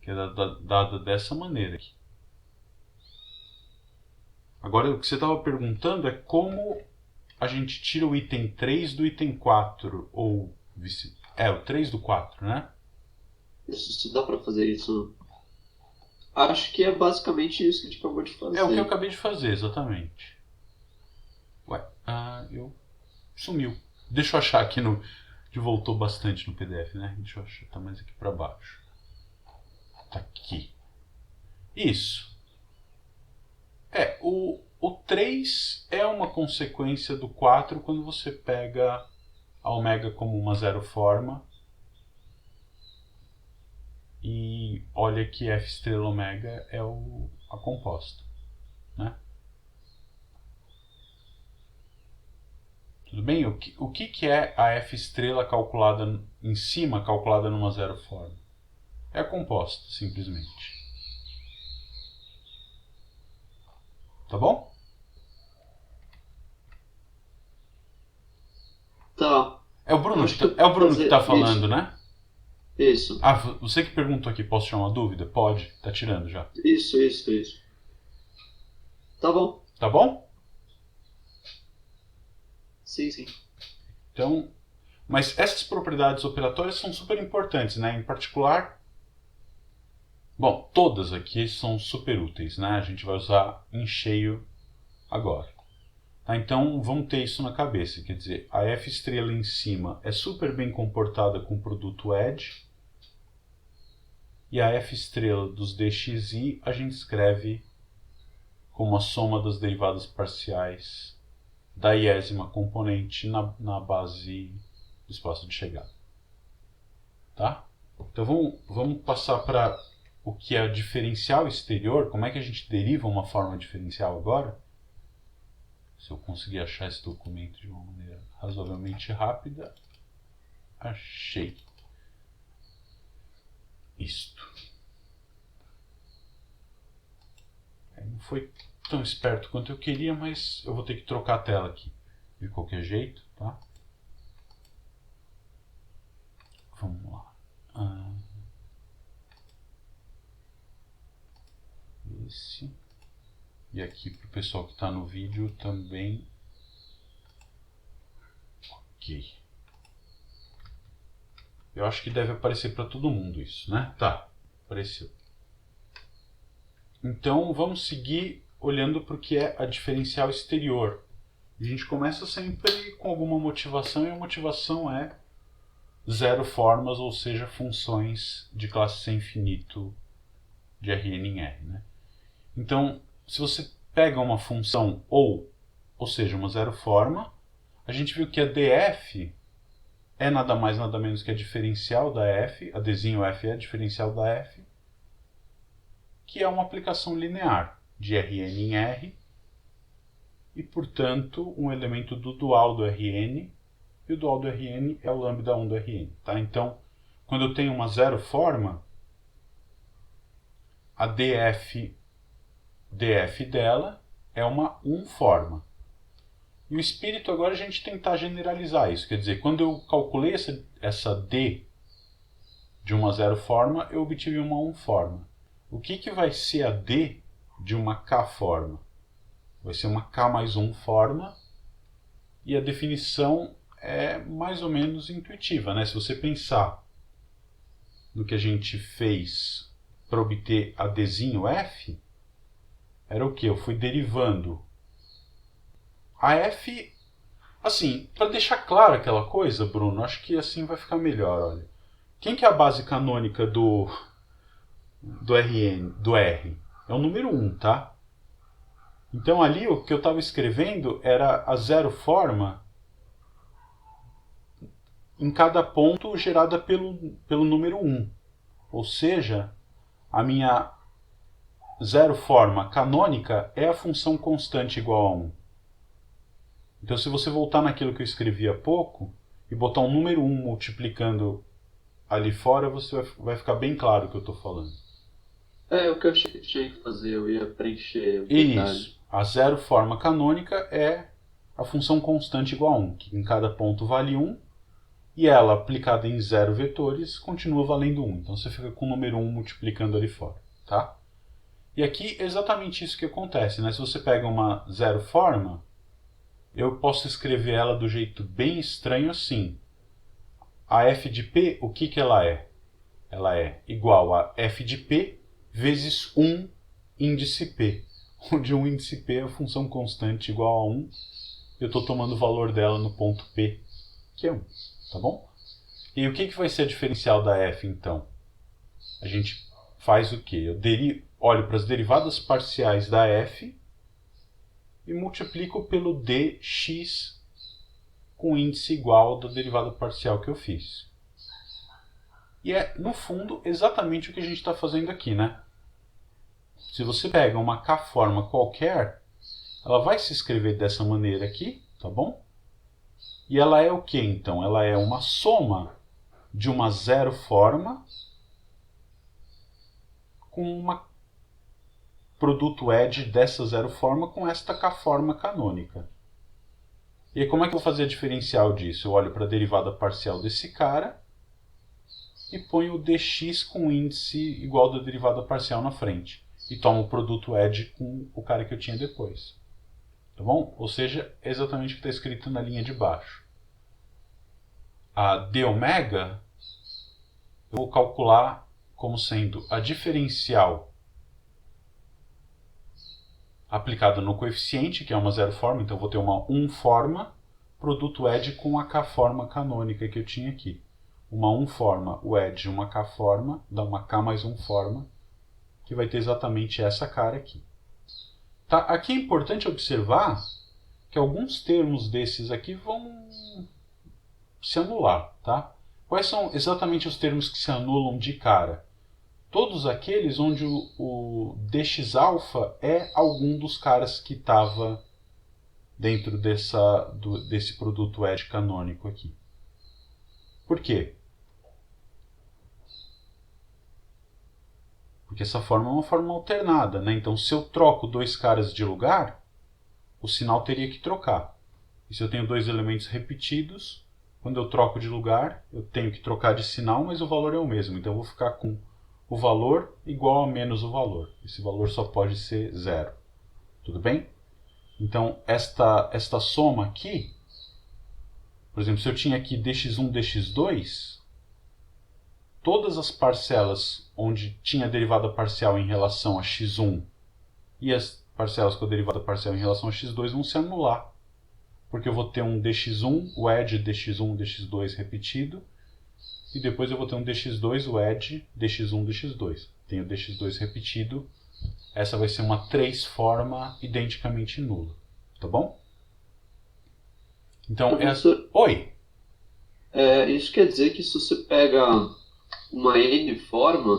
que é dada dessa maneira aqui. Agora, o que você estava perguntando é como a gente tira o item 3 do item 4, ou vice... o 3 do 4, né? Isso dá pra fazer isso? Acho que é basicamente isso que a gente acabou de fazer. É o que eu acabei de fazer, exatamente. Ué, sumiu. Deixa eu achar aqui no... Que voltou bastante no PDF, né? Deixa eu achar, tá mais aqui para baixo. Tá aqui. Isso. O 3 é uma consequência do 4 quando você pega a ômega como uma zero forma e olha que F estrela ômega é a composta, né? Tudo bem? O que é a F estrela calculada em cima, calculada numa zero forma? É a composta, simplesmente. Tá bom? Tá. É o Bruno, Acho que eu é o Bruno fazer que tá falando, isso. né? Isso. Ah, você que perguntou aqui, posso tirar uma dúvida? Pode, tá tirando já. Isso. Tá bom. Tá bom? Sim. Então, mas essas propriedades operatórias são super importantes, né? Em particular, bom, todas aqui são super úteis, né? A gente vai usar em cheio agora. Tá? Então, vamos ter isso na cabeça, quer dizer, a F estrela em cima é super bem comportada com o produto edge, e a F estrela dos dxi a gente escreve como a soma das derivadas parciais da iésima componente na base do espaço de chegada. Tá? Então vamos passar para o que é diferencial exterior. Como é que a gente deriva uma forma diferencial agora? Se eu conseguir achar esse documento de uma maneira razoavelmente rápida, achei isto. Não foi tão esperto quanto eu queria, mas eu vou ter que trocar a tela aqui de qualquer jeito, tá? Vamos lá. Esse. E aqui para o pessoal que está no vídeo também. Ok. Eu acho que deve aparecer para todo mundo isso, né? Tá, apareceu. Então vamos seguir olhando para o que é a diferencial exterior. A gente começa sempre com alguma motivação, e a motivação é zero formas, ou seja, funções de classe sem infinito de Rn em R, né? Então, se você pega uma função ou seja, uma zero forma, a gente viu que a df é nada mais nada menos que a diferencial da f, a dzinho f é a diferencial da f, que é uma aplicação linear de Rn em R, e, portanto, um elemento do dual do Rn e o dual do Rn é o lambda 1 do Rn. Tá? Então, quando eu tenho uma zero forma, a df dela é uma 1 forma. E o espírito agora é a gente tentar generalizar isso. Quer dizer, quando eu calculei essa d de uma zero forma, eu obtive uma 1 forma. O que vai ser a d de uma k forma? Vai ser uma k mais 1 forma. E a definição é mais ou menos intuitiva, né? Se você pensar no que a gente fez para obter a dzinho f, era o que? Eu fui derivando a f. Assim, para deixar claro aquela coisa, Bruno, acho que assim vai ficar melhor. Olha, quem que é a base canônica do R? É o número 1, tá? Então ali o que eu estava escrevendo era a zero forma em cada ponto gerada pelo número 1. Ou seja, a minha zero forma canônica é a função constante igual a 1. Então se você voltar naquilo que eu escrevi há pouco e botar um número 1 multiplicando ali fora, você vai ficar bem claro o que eu estou falando. É o que eu achei que tinha que fazer, eu ia preencher o detalhe. Isso. A zero forma canônica é a função constante igual a 1, que em cada ponto vale 1, e ela, aplicada em 0 vetores, continua valendo 1. Então você fica com o número 1 multiplicando ali fora. Tá? E aqui é exatamente isso que acontece. Né? Se você pega uma zero forma, eu posso escrever ela do jeito bem estranho assim. A f de p, o que ela é? Ela é igual a f de p vezes 1 índice p, onde o índice p é a função constante igual a 1. Eu estou tomando o valor dela no ponto p, que é 1. Tá bom? E o que vai ser a diferencial da f, então? A gente faz o quê? Eu olho para as derivadas parciais da f e multiplico pelo dx com índice igual da derivada parcial que eu fiz. E é, no fundo, exatamente o que a gente está fazendo aqui, né? Se você pega uma k-forma qualquer, ela vai se escrever dessa maneira aqui, tá bom? E ela é o que, então? Ela é uma soma de uma zero forma com uma produto edge dessa zero forma com esta k-forma canônica. E aí, como é que eu vou fazer a diferencial disso? Eu olho para a derivada parcial desse cara e ponho o dx com índice igual da derivada parcial na frente. E tomo o produto edge com o cara que eu tinha depois. Tá bom? Ou seja, é exatamente o que está escrito na linha de baixo. A d ômega eu vou calcular como sendo a diferencial aplicada no coeficiente, que é uma zero forma, então eu vou ter uma 1 forma, produto edge com a k-forma canônica que eu tinha aqui. Uma 1 forma, o edge, uma k-forma, dá uma k mais 1 forma, que vai ter exatamente essa cara aqui. Tá? Aqui é importante observar que alguns termos desses aqui vão se anular. Tá? Quais são exatamente os termos que se anulam de cara? Todos aqueles onde o dx-alfa é algum dos caras que estava dentro desse produto edge canônico aqui. Por quê? Porque essa forma é uma forma alternada, né? Então, se eu troco dois caras de lugar, o sinal teria que trocar. E se eu tenho dois elementos repetidos, quando eu troco de lugar, eu tenho que trocar de sinal, mas o valor é o mesmo. Então, eu vou ficar com o valor igual a menos o valor. Esse valor só pode ser zero. Tudo bem? Então, esta soma aqui, por exemplo, se eu tinha aqui dx1, dx2, todas as parcelas onde tinha derivada parcial em relação a x1 e as parcelas com a derivada parcial em relação a x2 vão se anular. Porque eu vou ter um dx1, o edge dx1, dx2 repetido, e depois eu vou ter um dx2, o edge dx1, dx2. Tenho dx2 repetido. Essa vai ser uma 3 forma identicamente nula. Tá bom? Então, Professor, Oi! isso quer dizer que se você pega uma n forma,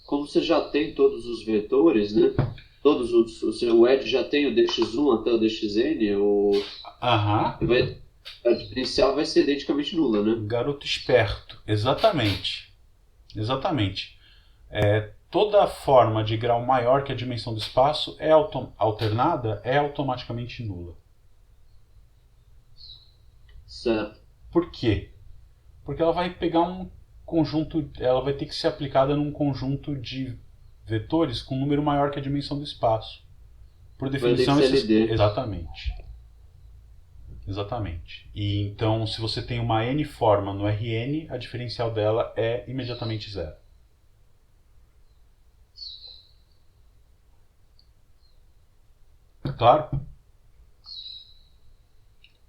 como você já tem todos os vetores, né? O edge já tem o dx1 até o dxn, Aham. A diferencial vai ser identicamente nula, né? Garoto esperto, exatamente. Exatamente. Toda forma de grau maior que a dimensão do espaço é alternada, é automaticamente nula. Certo. Por quê? Porque ela vai pegar um conjunto, ela vai ter que ser aplicada num conjunto de vetores com um número maior que a dimensão do espaço. Por Vai ter que definição, ser esses. LD. Exatamente. Exatamente. E então, se você tem uma n forma no Rn, a diferencial dela é imediatamente zero. Claro?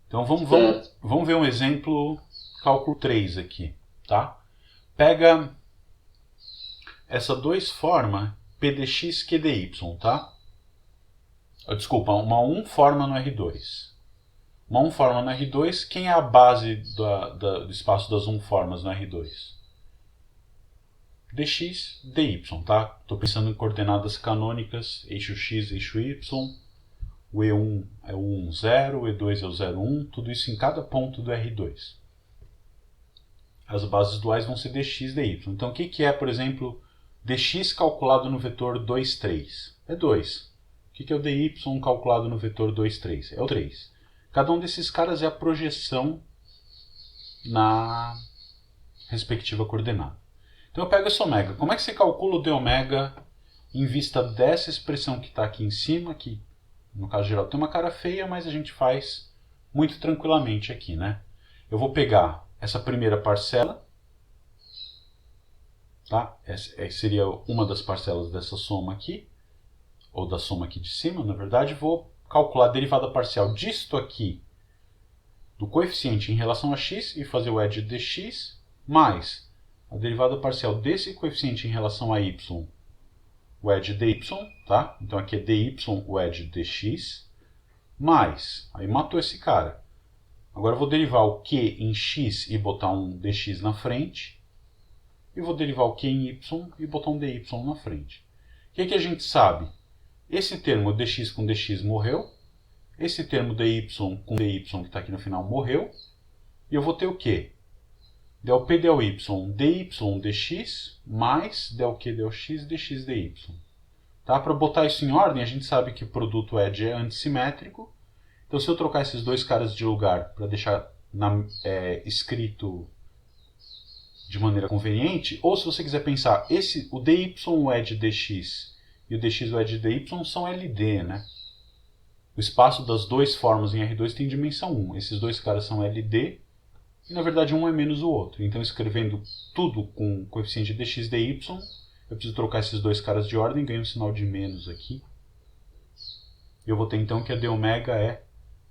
Então vamos ver um exemplo, cálculo 3 aqui, tá? Pega essa 2 forma PDX QDY, tá? Desculpa, uma 1 forma no R2. Uma 1 forma no R2, quem é a base do espaço das 1 formas no R2? Dx, dy, tá? Estou pensando em coordenadas canônicas, eixo x, eixo y. O E1 é o 1, 0, o E2 é o 0, 1, tudo isso em cada ponto do R2. As bases duais vão ser dx, dy. Então o que é, por exemplo, dx calculado no vetor 2, 3? É 2. O que é o dy calculado no vetor 2, 3? É o 3. Cada um desses caras é a projeção na respectiva coordenada. Então eu pego esse ômega. Como é que você calcula o d ômega em vista dessa expressão que está aqui em cima, que no caso geral tem uma cara feia, mas a gente faz muito tranquilamente aqui, né? Eu vou pegar essa primeira parcela, tá? Essa seria uma das parcelas dessa soma aqui, ou da soma aqui de cima, na verdade. Vou calcular a derivada parcial disto aqui, do coeficiente em relação a x, e fazer o e de dx, mais a derivada parcial desse coeficiente em relação a y, o e de dy, tá? Então aqui é dy, o e de dx, mais, aí matou esse cara. Agora eu vou derivar o q em x e botar um dx na frente, e vou derivar o q em y e botar um dy na frente. O que a gente sabe? Esse termo dx com dx morreu, esse termo dy com dy que está aqui no final morreu, e eu vou ter o quê? Del P del Y dy dx mais del Q del x dx dy. Tá? Para botar isso em ordem, a gente sabe que o produto ED é antissimétrico. Então se eu trocar esses dois caras de lugar para deixar escrito de maneira conveniente, ou se você quiser pensar, o dy o ED dx e o dx o ED dy são LD, né? O espaço das duas formas em R2 tem dimensão 1. Esses dois caras são LD. E na verdade um é menos o outro. Então escrevendo tudo com coeficiente de dx dy, eu preciso trocar esses dois caras de ordem, ganho um sinal de menos aqui. E eu vou ter então que a d ômega é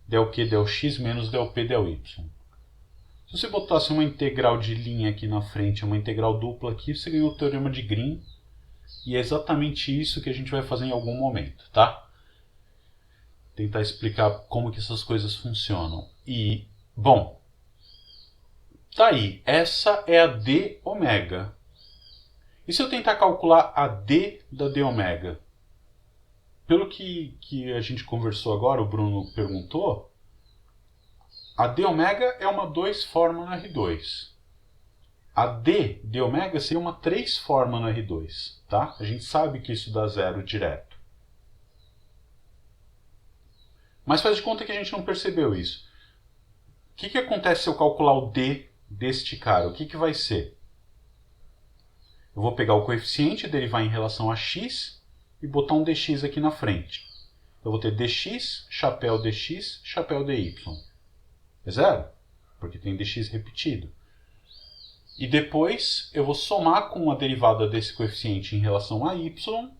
del q del x menos del p del y. Se você botasse uma integral de linha aqui na frente, uma integral dupla aqui, você ganhou o teorema de Green. E é exatamente isso que a gente vai fazer em algum momento, tá? Tentar explicar como que essas coisas funcionam. E, bom, tá aí, essa é a d ômega. E se eu tentar calcular a d da d ômega? Pelo que a gente conversou agora, o Bruno perguntou, a d ômega é uma 2 forma no R2. A d ômega seria uma 3 forma no R2. Tá? A gente sabe que isso dá zero direto. Mas faz de conta que a gente não percebeu isso. O que acontece se eu calcular o d deste cara? O que vai ser? Eu vou pegar o coeficiente, derivar em relação a x e botar um dx aqui na frente. Eu vou ter dx, chapéu dx, chapéu dy. É zero, porque tem dx repetido. E depois eu vou somar com a derivada desse coeficiente em relação a y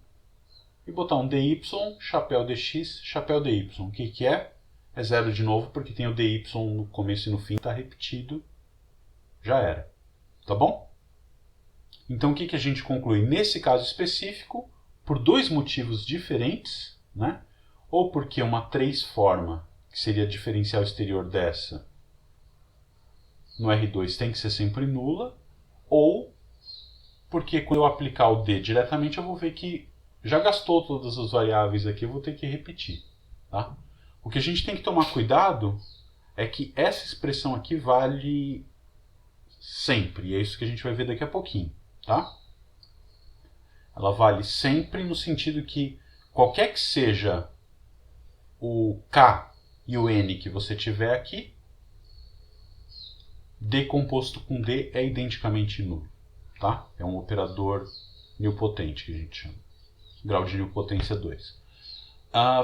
e botar um dy, chapéu dx, chapéu dy. O que é? É zero de novo, porque tem o dy no começo e no fim, está repetido. Já era. Tá bom? Então o que a gente conclui? Nesse caso específico, por dois motivos diferentes, né? Ou porque uma 3 forma, que seria a diferencial exterior dessa, no R2 tem que ser sempre nula, ou porque quando eu aplicar o D diretamente eu vou ver que já gastou todas as variáveis aqui, eu vou ter que repetir. Tá? O que a gente tem que tomar cuidado é que essa expressão aqui vale sempre, e é isso que a gente vai ver daqui a pouquinho, tá? Ela vale sempre no sentido que qualquer que seja o K e o N que você tiver aqui, D composto com D é identicamente nulo, tá? É um operador nilpotente que a gente chama. Grau de nilpotência 2.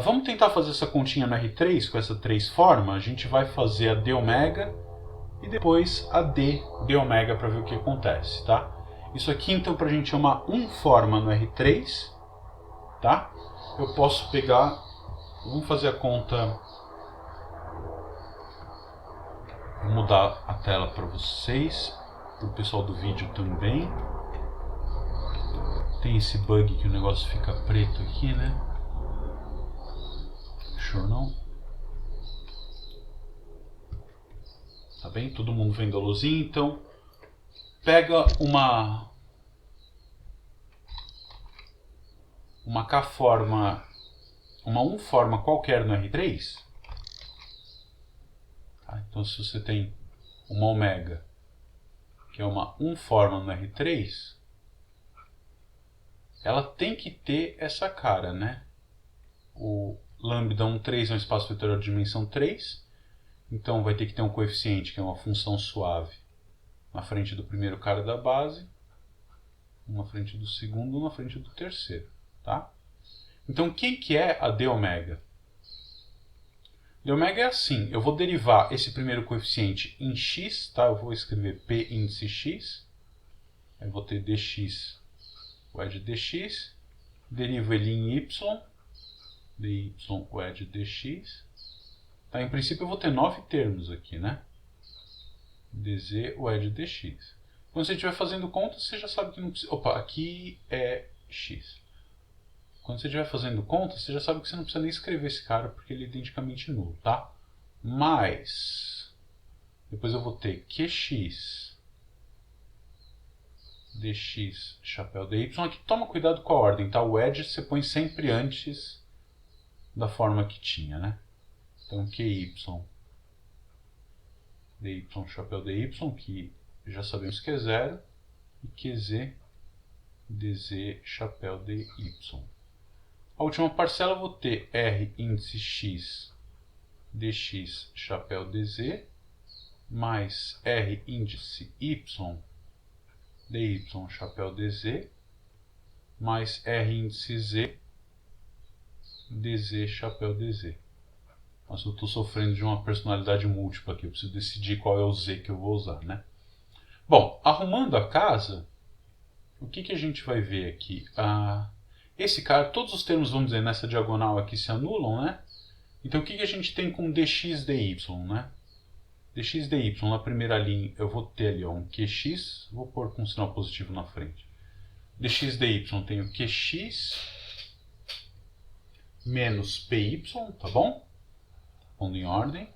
Vamos tentar fazer essa continha no R3 com essa 3 forma. A gente vai fazer a D ômega e depois a D ômega para ver o que acontece, tá? Isso aqui então para a gente é uma 1 forma no R3, tá? Eu posso pegar, vamos fazer a conta, vou mudar a tela para vocês, para o pessoal do vídeo também. Tem esse bug que o negócio fica preto aqui, né? Sure não. Tá bem? Todo mundo vendo a luzinha, então pega uma K-forma, uma 1 forma qualquer no R3. Tá? Então se você tem uma ômega, que é uma 1 forma no R3, ela tem que ter essa cara, né? O lambda 1,3 é um espaço vetorial de dimensão 3, então vai ter que ter um coeficiente, que é uma função suave, na frente do primeiro cara da base, um na frente do segundo, um na frente do terceiro, tá? Então, quem que é a d ômega? D ômega é assim, eu vou derivar esse primeiro coeficiente em x, tá? Eu vou escrever p índice x, eu vou ter dx, wedge dx, derivo ele em y, dy wedge dx, tá? Em princípio eu vou ter 9 termos aqui, né? dz wedge dx. Quando você estiver fazendo conta, você já sabe que não precisa... Opa, aqui é x. Quando você estiver fazendo conta, você já sabe que você não precisa nem escrever esse cara, porque ele é identicamente nulo, tá? Mas depois eu vou ter qx dx chapéu dy. Aqui toma cuidado com a ordem, tá? O edge você põe sempre antes da forma que tinha, né? Então qy dy chapéu dy, que já sabemos que é 0, e qz dz chapéu dy. A última parcela eu vou ter r índice x dx chapéu dz mais r índice y dy chapéu dz mais r índice z dz chapéu dz. Nossa, eu estou sofrendo de uma personalidade múltipla aqui, eu preciso decidir qual é o z que eu vou usar, né? Bom, arrumando a casa, o que a gente vai ver aqui? Esse cara, todos os termos, vamos dizer, nessa diagonal aqui se anulam, né? Então o que a gente tem com dx dy, né? dx dy, na primeira linha eu vou ter ali um qx, vou pôr com um sinal positivo na frente. dx dy tem o qx menos py, tá bom? Pondo em ordem.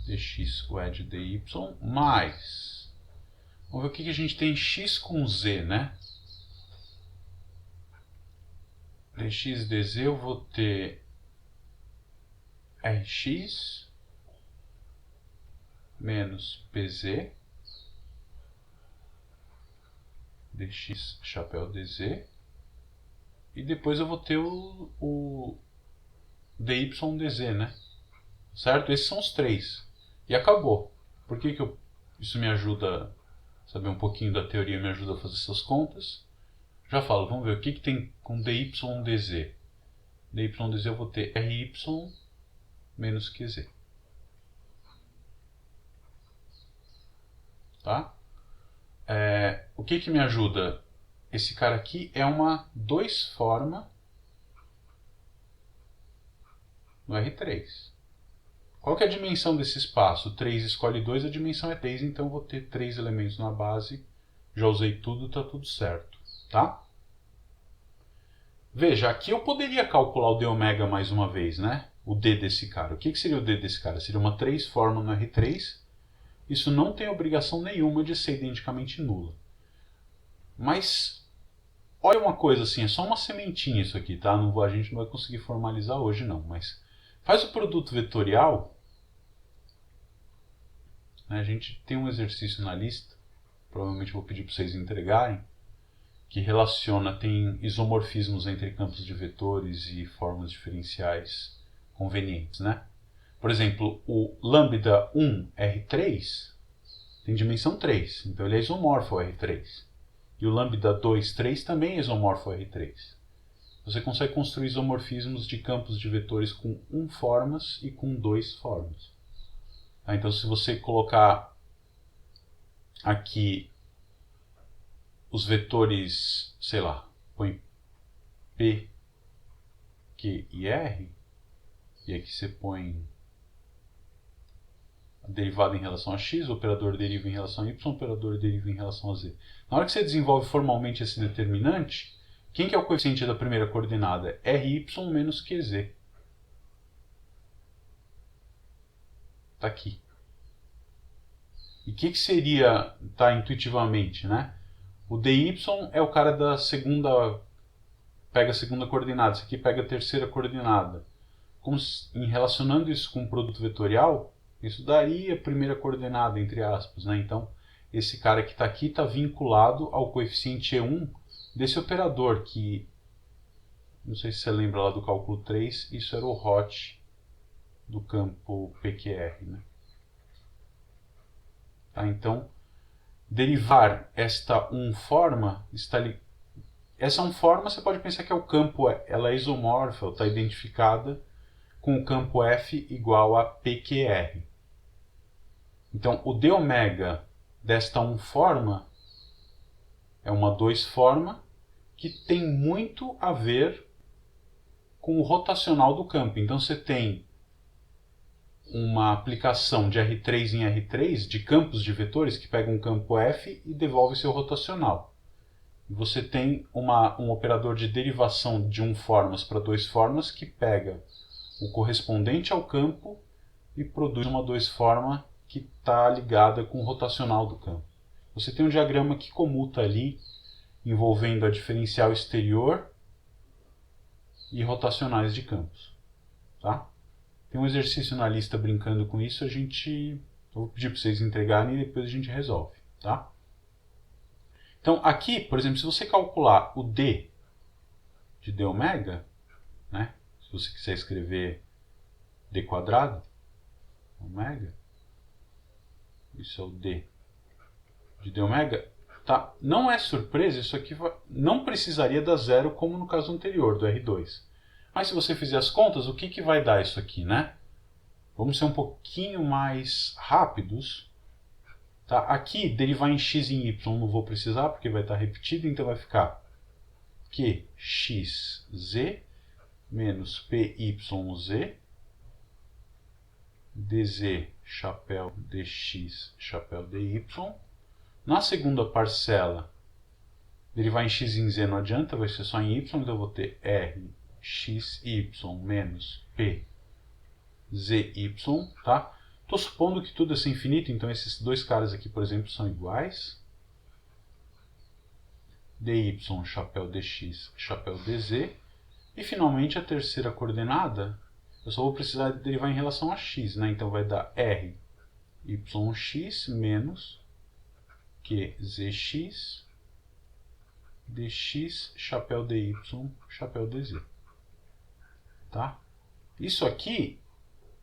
dx wedge dy mais... Vamos ver o que a gente tem x com z, né? dx dz eu vou ter rx menos pz dx chapéu dz, e depois eu vou ter o dy dz, né? Certo? Esses são os três. E acabou. Por que isso me ajuda a saber um pouquinho da teoria, me ajuda a fazer essas contas? Já falo, vamos ver o que tem com dy dz. dy dz eu vou ter ry menos qz. Tá? O que me ajuda? Esse cara aqui é uma 2 forma no R3. Qual que é a dimensão desse espaço? 3 escolhe 2, a dimensão é 3, então eu vou ter 3 elementos na base. Já usei tudo, está tudo certo. Tá? Veja, aqui eu poderia calcular o d ômega mais uma vez, né? O d desse cara. O que seria o d desse cara? Seria uma 3 forma no R3. Isso não tem obrigação nenhuma de ser identicamente nula. Mas olha uma coisa assim, é só uma sementinha isso aqui, tá? A gente não vai conseguir formalizar hoje não, mas faz o produto vetorial. Né? A gente tem um exercício na lista, provavelmente vou pedir para vocês entregarem, que relaciona, tem isomorfismos entre campos de vetores e formas diferenciais convenientes, né? Por exemplo, o lambda 1 R3 tem dimensão 3, então ele é isomorfo ao R3. E o lambda 2, 3 também é isomorfo ao R3. Você consegue construir isomorfismos de campos de vetores com 1 formas e com 2 formas. Então, se você colocar aqui os vetores, sei lá, põe P, Q e R, e aqui você põe a derivada em relação a x, o operador deriva em relação a y, o operador deriva em relação a z. Na hora que você desenvolve formalmente esse determinante, quem que é o coeficiente da primeira coordenada? Ry menos Qz. Está aqui. E o que seria, tá, intuitivamente, né? O dy é o cara da segunda, pega a segunda coordenada, esse aqui pega a terceira coordenada. Como em relacionando isso com um produto vetorial, isso daria a primeira coordenada, entre aspas, né? Então, esse cara que está aqui está vinculado ao coeficiente E1 desse operador, que, não sei se você lembra lá do cálculo 3, isso era o hot do campo PQR, né? Tá, então, derivar esta forma, essa forma você pode pensar que é o campo, ela é isomorfa, está identificada com o campo F igual a PQR. Então, o d ômega desta forma é uma 2 forma que tem muito a ver com o rotacional do campo. Então, você tem uma aplicação de R3 em R3, de campos de vetores que pegam um campo F e devolve seu rotacional. Você tem um operador de derivação de formas para 2 formas que pega o correspondente ao campo e produz uma 2 forma que está ligada com o rotacional do campo. Você tem um diagrama que comuta ali, envolvendo a diferencial exterior e rotacionais de campos. Tá? Tem um exercício na lista brincando com isso, eu vou pedir para vocês entregarem e depois a gente resolve. Tá? Então aqui, por exemplo, se você calcular o d de d ômega, né? Se você quiser escrever d quadrado, ômega, isso é o d de d ômega, tá? Não é surpresa, isso aqui não precisaria dar zero como no caso anterior, do R2. Mas se você fizer as contas, o que vai dar isso aqui, né? Vamos ser um pouquinho mais rápidos. Tá? Aqui, derivar em x e em y não vou precisar, porque vai estar repetido, então vai ficar qxz menos pyz dz chapéu dx chapéu dy. Na segunda parcela, derivar em x e em z não adianta, vai ser só em y, então eu vou ter rxy menos pzy, tá? Estou supondo que tudo é sem infinito, então esses dois caras aqui, por exemplo, são iguais. dy chapéu dx chapéu dz. E finalmente a terceira coordenada, eu só vou precisar derivar em relação a x, né? Então vai dar ryx menos qzx dx chapéu dy chapéu dz. Tá? Isso aqui,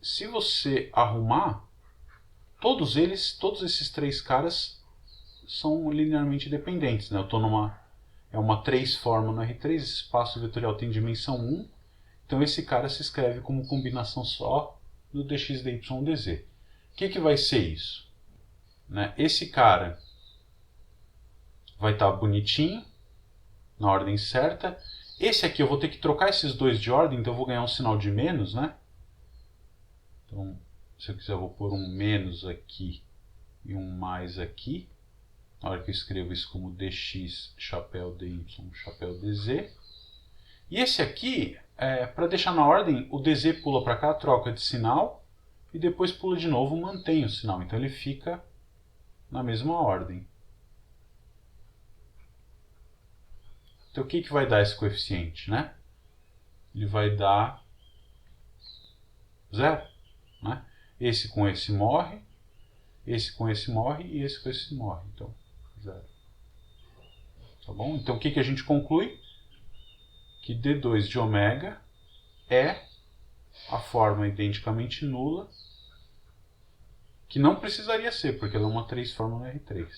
se você arrumar, todos esses três caras são linearmente dependentes, né? Eu estou é uma 3 forma no R3, esse espaço vetorial tem dimensão 1, então esse cara se escreve como combinação só do dx, dy, dz. O que vai ser isso? Né? Esse cara vai estar bonitinho, na ordem certa. Esse aqui eu vou ter que trocar esses dois de ordem, então eu vou ganhar um sinal de menos, né? Então, se eu quiser, eu vou pôr um menos aqui e um mais aqui. Na hora que eu escrevo isso como dx chapéu dy chapéu dz. E esse aqui, para deixar na ordem, o dz pula para cá, troca de sinal, e depois pula de novo, mantém o sinal. Então ele fica na mesma ordem. Então o que vai dar esse coeficiente, né? Ele vai dar 0, né? Esse com esse morre, esse com esse morre e esse com esse morre. Então, 0. Tá bom? Então o que a gente conclui? Que D2 de ômega é a forma identicamente nula, que não precisaria ser, porque ela é uma 3 forma no R3.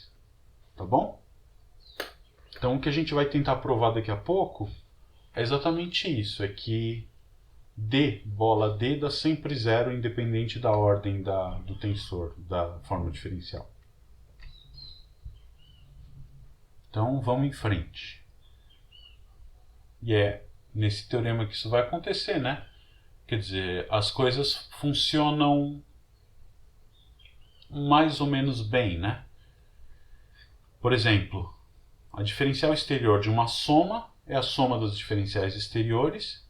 Tá bom? Então o que a gente vai tentar provar daqui a pouco é exatamente isso, é que D, bola D, dá sempre 0, independente da ordem do tensor, da forma diferencial. Então vamos em frente. E é nesse teorema que isso vai acontecer, né? Quer dizer, as coisas funcionam mais ou menos bem, né? Por exemplo, a diferencial exterior de uma soma é a soma das diferenciais exteriores.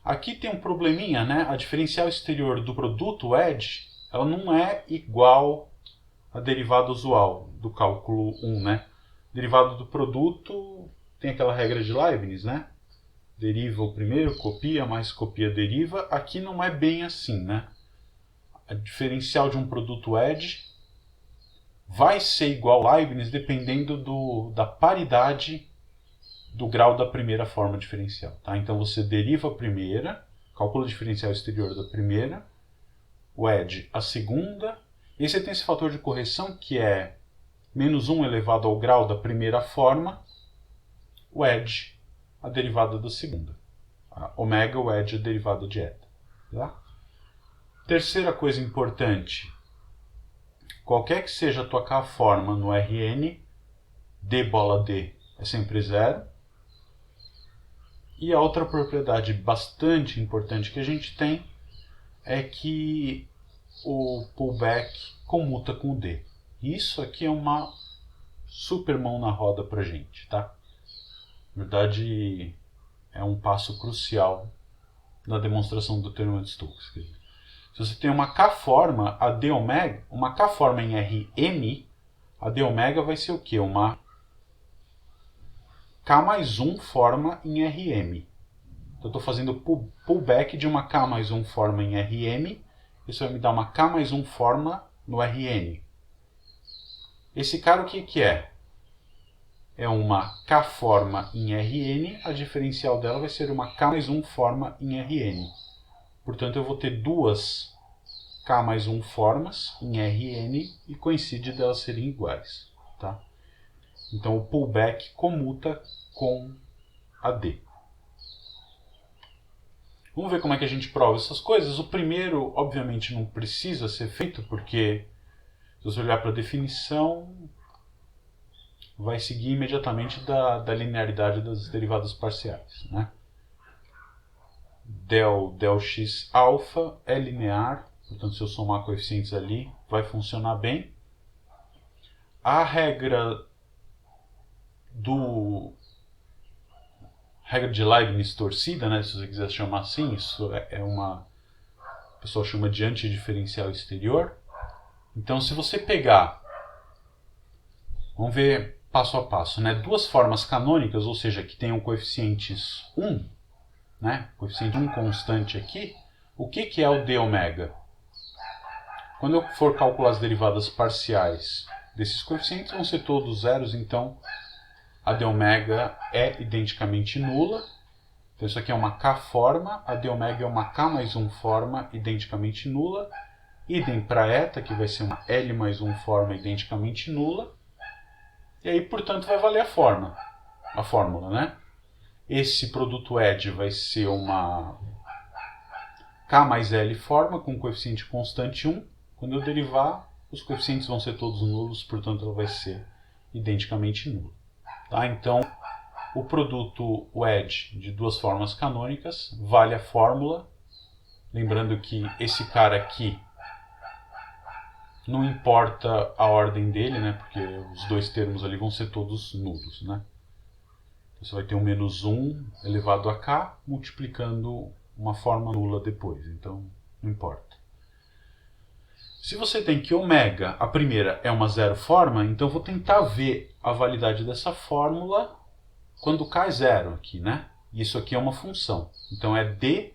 Aqui tem um probleminha, né? A diferencial exterior do produto, o edge, ela não é igual à derivada usual do cálculo 1, né? Derivada do produto tem aquela regra de Leibniz, né? Deriva o primeiro, copia, mais copia, deriva. Aqui não é bem assim, né? A diferencial de um produto edge vai ser igual a Leibniz dependendo da paridade do grau da primeira forma diferencial. Tá? Então você deriva a primeira, calcula o diferencial exterior da primeira, o edge a segunda, e aí você tem esse fator de correção que é menos 1 elevado ao grau da primeira forma, o edge a derivada da segunda. A ômega, o edge, a derivada de eta. Tá? Terceira coisa importante, qualquer que seja a tua K-forma no Rn, D bola D é sempre 0. E a outra propriedade bastante importante que a gente tem é que o pullback comuta com o D. Isso aqui é uma super mão na roda pra gente, tá? Na verdade, é um passo crucial na demonstração do teorema de Stokes. Se você tem uma K-forma, a D ômega, uma K-forma em Rm, a D ômega vai ser o quê? Uma K mais 1 forma em Rm. Então eu estou fazendo pullback de uma K mais 1 forma em Rm, isso vai me dar uma K mais 1 forma no Rn. Esse cara o que é? É uma K forma em Rn, a diferencial dela vai ser uma K mais 1 forma em Rn. Portanto, eu vou ter duas K mais 1 formas em Rn e coincide delas serem iguais. Tá? Então, o pullback comuta com a D. Vamos ver como é que a gente prova essas coisas. O primeiro, obviamente, não precisa ser feito, porque se você olhar para a definição, vai seguir imediatamente da linearidade das derivadas parciais. Né? Del x alfa é linear, portanto, se eu somar coeficientes ali, vai funcionar bem. A regra de Leibniz torcida, né, se você quiser chamar assim, isso o pessoal chama de antidiferencial exterior. Então, se você pegar, vamos ver passo a passo, né, duas formas canônicas, ou seja, que tenham coeficientes 1, né, coeficiente 1 constante aqui, o que é o d ômega? Quando eu for calcular as derivadas parciais desses coeficientes, vão ser todos zeros, então a d ômega é identicamente nula. Então isso aqui é uma K-forma, a d ômega é uma K mais 1 forma identicamente nula. Idem para eta, que vai ser uma L mais 1 forma identicamente nula. E aí, portanto, vai valer a fórmula, né? Esse produto edge vai ser uma K mais L forma com coeficiente constante 1. Quando eu derivar, os coeficientes vão ser todos nulos, portanto ela vai ser identicamente nula. Tá? Então, o produto edge de duas formas canônicas vale a fórmula. Lembrando que esse cara aqui não importa a ordem dele, né? Porque os dois termos ali vão ser todos nulos. Né? Você vai ter um menos 1 elevado a k multiplicando uma forma nula depois. Então, não importa. Se você tem que ômega, a primeira é uma zero forma, então eu vou tentar ver a validade dessa fórmula quando k é zero aqui, né? Isso aqui é uma função. Então é d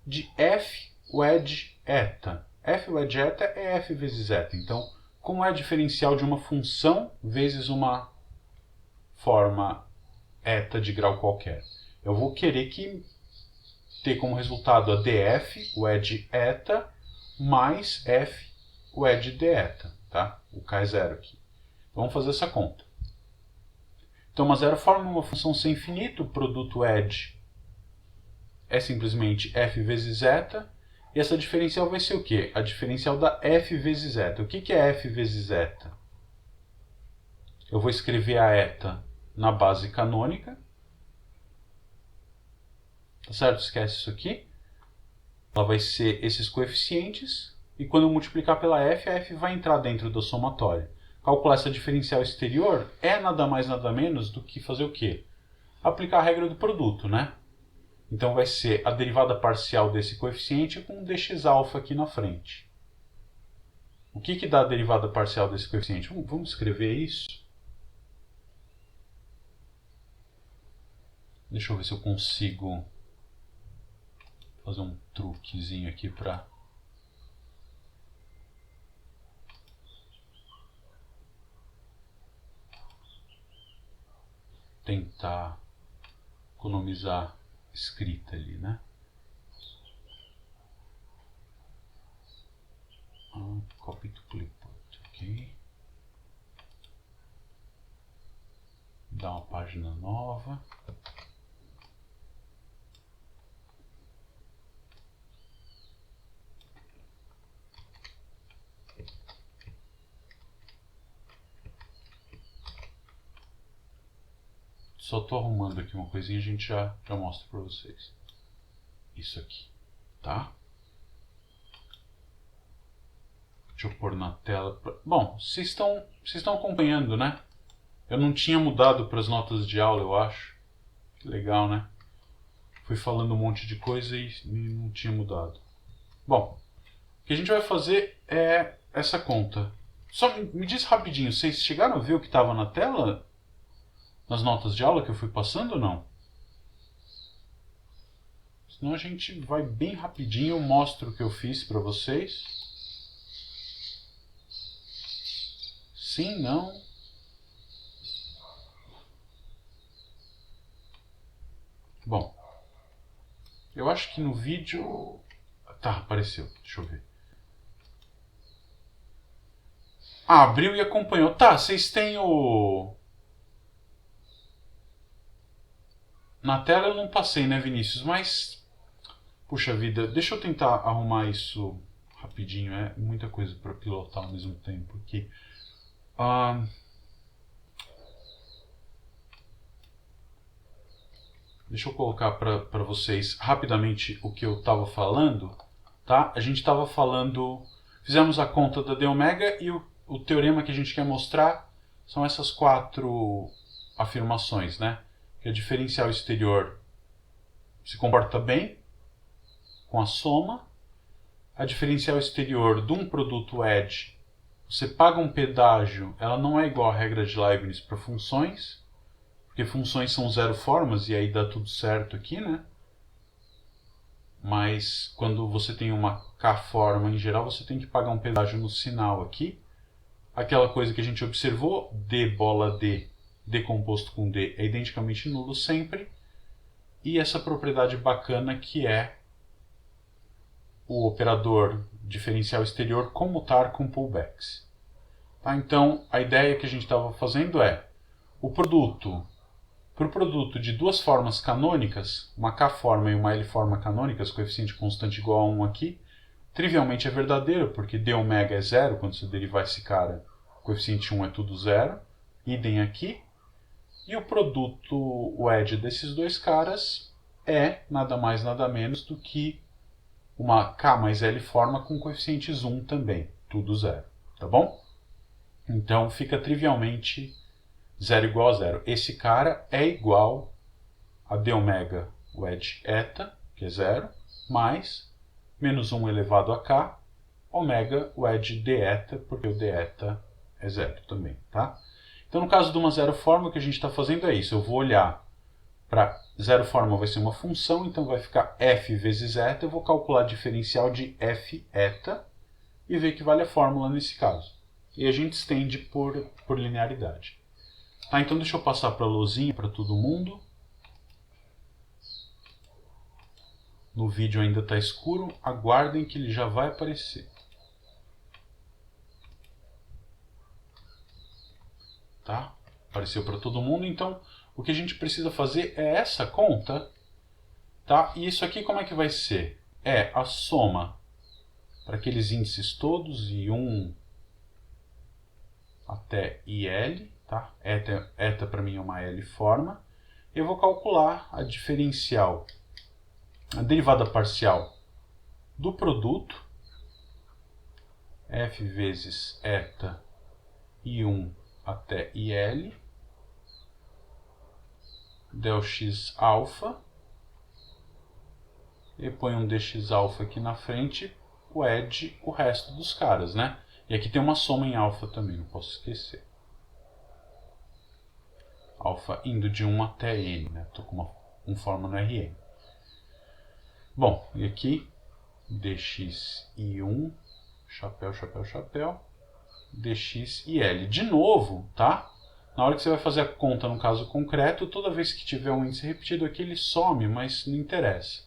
de f wedge eta. F wedge eta é f vezes eta. Então, como é diferencial de uma função vezes uma forma eta de grau qualquer? Eu vou querer ter como resultado a df wedge eta mais f wedge d eta, tá? O k é zero aqui. Então, vamos fazer essa conta. Então, uma zero forma uma função sem infinito, o produto edge é simplesmente f vezes eta, e essa diferencial vai ser o quê? A diferencial da f vezes eta. O que é f vezes eta? Eu vou escrever a eta na base canônica, tá certo? Esquece isso aqui. Ela vai ser esses coeficientes, e quando eu multiplicar pela f, a f vai entrar dentro do somatório. Calcular essa diferencial exterior é nada mais nada menos do que fazer o quê? Aplicar a regra do produto, né? Então vai ser a derivada parcial desse coeficiente com um dx-alfa aqui na frente. O que dá a derivada parcial desse coeficiente? Vamos escrever isso. Deixa eu ver se eu consigo fazer um truquezinho aqui para... tentar economizar escrita ali, né? Copy to clipboard, ok. Dá uma página nova. Só estou arrumando aqui uma coisinha e a gente já mostra para vocês. Isso aqui, tá? Deixa eu pôr na tela. Bom, vocês estão acompanhando, né? Eu não tinha mudado para as notas de aula, eu acho. Que legal, né? Fui falando um monte de coisa e não tinha mudado. Bom, o que a gente vai fazer é essa conta. Só me diz rapidinho, vocês chegaram a ver o que estava na tela? Nas notas de aula que eu fui passando ou não? Senão a gente vai bem rapidinho, eu mostro o que eu fiz para vocês. Sim, não? Bom, eu acho que no vídeo... Tá, apareceu, deixa eu ver. Ah, abriu e acompanhou. Tá, vocês têm o... Na tela eu não passei, né, Vinícius? Mas, puxa vida, deixa eu tentar arrumar isso rapidinho. É muita coisa para pilotar ao mesmo tempo aqui. Deixa eu colocar para vocês rapidamente o que eu estava falando. Tá? A gente estava falando... Fizemos a conta da d ômega e o teorema que a gente quer mostrar são essas 4 afirmações, né? Que a diferencial exterior se comporta bem com a soma. A diferencial exterior de um produto edge, você paga um pedágio, ela não é igual à regra de Leibniz para funções, porque funções são zero formas e aí dá tudo certo aqui, né? Mas quando você tem uma k-forma em geral, você tem que pagar um pedágio no sinal aqui. Aquela coisa que a gente observou, d bola d, d composto com d é identicamente nulo sempre, e essa propriedade bacana que é o operador diferencial exterior comutar com pullbacks. Tá? Então, a ideia que a gente estava fazendo é o produto, para o produto de duas formas canônicas, uma k-forma e uma l-forma canônicas, coeficiente constante igual a 1 aqui, trivialmente é verdadeiro, porque d ômega é zero, quando você derivar esse cara, coeficiente 1 é tudo zero, idem aqui. E o produto, o edge desses dois caras é nada mais nada menos do que uma K mais L forma com coeficientes 1 também, tudo zero, tá bom? Então fica trivialmente 0 igual a 0. Esse cara é igual a d ômega wedge eta, que é 0, mais menos 1 elevado a k, ômega wedge d eta, porque o d eta é 0 também, tá? Então, no caso de uma zero forma, o que a gente está fazendo é isso. Eu vou olhar para zero forma, vai ser uma função, então vai ficar f vezes eta. Eu vou calcular a diferencial de f eta e ver que vale a fórmula nesse caso. E a gente estende por linearidade. Tá, então deixa eu passar para a luzinha para todo mundo. No vídeo ainda está escuro, aguardem que ele já vai aparecer. Tá? Apareceu para todo mundo, então o que a gente precisa fazer é essa conta. Tá? E isso aqui como é que vai ser? É a soma para aqueles índices todos, I1 até IL. Tá? Eta para mim é uma L forma. Eu vou calcular a diferencial, a derivada parcial do produto, f vezes eta I1 até IL, del x alfa, e põe um dx alfa aqui na frente, o ed o resto dos caras, né? E aqui tem uma soma em alfa também, não posso esquecer. Alfa indo de 1 até n, né? Estou com uma forma no Rn. Bom, e aqui dx i1, chapéu, chapéu, chapéu, dx e L. De novo, tá? Na hora que você vai fazer a conta no caso concreto, toda vez que tiver um índice repetido aqui, ele some, mas não interessa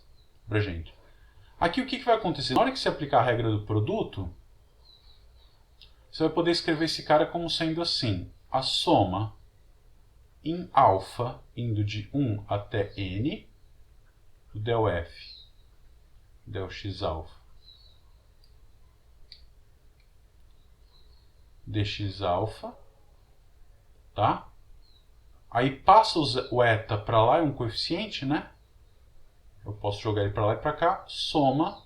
pra gente. Aqui o que vai acontecer? Na hora que você aplicar a regra do produto, você vai poder escrever esse cara como sendo assim: a soma em alfa, indo de 1 até n, do del f, del x alfa, dx alfa, tá? Aí passa o eta para lá, é um coeficiente, né? Eu posso jogar ele para lá e para cá, soma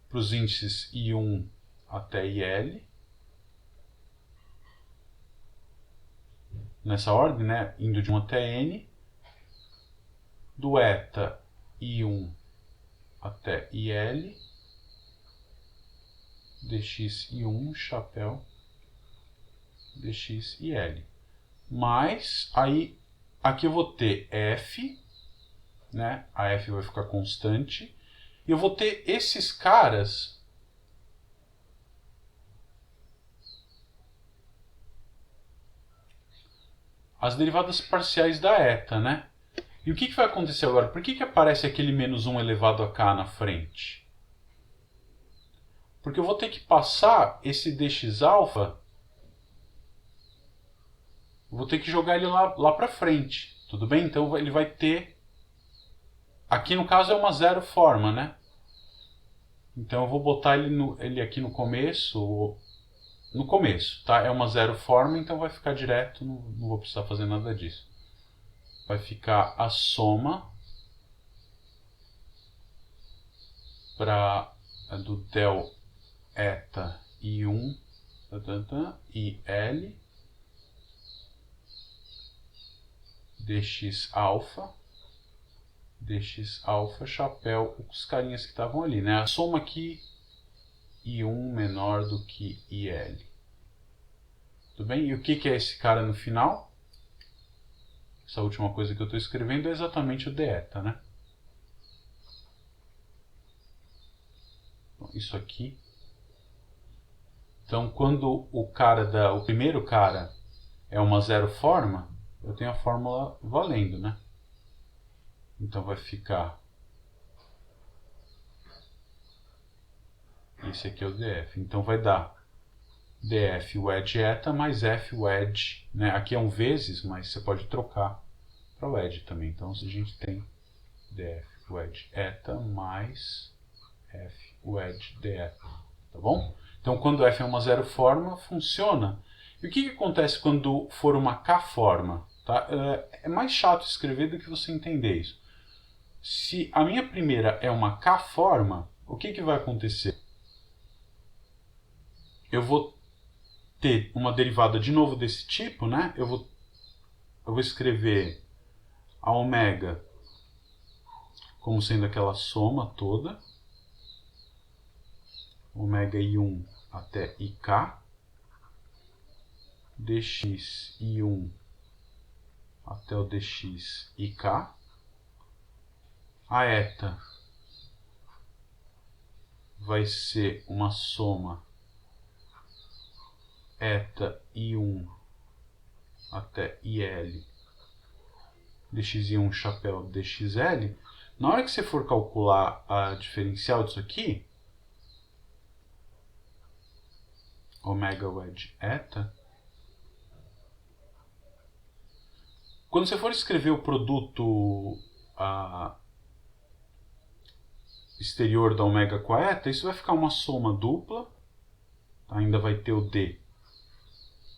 para os índices I1 até IL, nessa ordem, né? Indo de 1 até n, do eta I1 até IL, dx I1, chapéu, dx e L. Mas aí aqui eu vou ter f, né? A f vai ficar constante, e eu vou ter esses caras as derivadas parciais da eta, né? E o que vai acontecer agora? Por que aparece aquele menos 1 elevado a k na frente? Porque eu vou ter que passar esse dx alfa, vou ter que jogar ele lá para frente, tudo bem? Então ele vai ter, aqui no caso é uma zero forma, né? Então eu vou botar ele aqui no começo, tá? É uma zero forma, então vai ficar direto, não vou precisar fazer nada disso. Vai ficar a soma do del eta I1 e L dx alfa, chapéu, os carinhas que estavam ali, né? A soma aqui, I1 menor do que IL. Tudo bem? E o que é esse cara no final? Essa última coisa que eu estou escrevendo é exatamente o deta, né? Então, isso aqui. Então, quando o primeiro cara é uma zero forma, eu tenho a fórmula valendo, né? Então vai ficar, esse aqui é o df, então vai dar df wedge eta mais f wedge, né? Aqui é um vezes, mas você pode trocar para wedge também. Então a gente tem df wedge eta mais f wedge deta, tá bom? Então quando f é uma zero forma, funciona. E o que acontece quando for uma k forma? Tá? É mais chato escrever do que você entender isso. Se a minha primeira é uma k forma, o que vai acontecer? Eu vou ter uma derivada de novo desse tipo, né? Eu vou escrever a ômega como sendo aquela soma toda, ômega i1 até ik, dx i1 até o dx ik. A eta vai ser uma soma eta i1 até il dxi1 chapéu dxl. Na hora que você for calcular a diferencial disso aqui, omega wedge eta, quando você for escrever o produto exterior da omega com a eta, isso vai ficar uma soma dupla, ainda vai ter o d.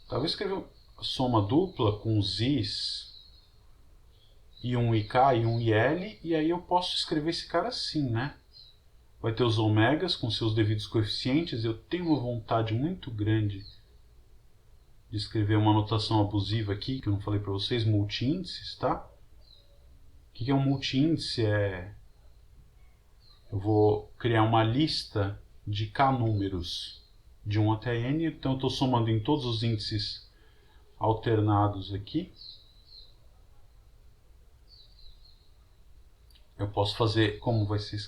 Tá, vou escrever soma dupla com os i's e um ik e um il, e aí eu posso escrever esse cara assim, né? Vai ter os ômegas com seus devidos coeficientes. Eu tenho uma vontade muito grande de escrever uma notação abusiva aqui, que eu não falei para vocês, multi-índices, tá? O que é um multi-índice? Eu vou criar uma lista de k números de 1 até n, então eu estou somando em todos os índices alternados aqui. Eu posso fazer, como vai ser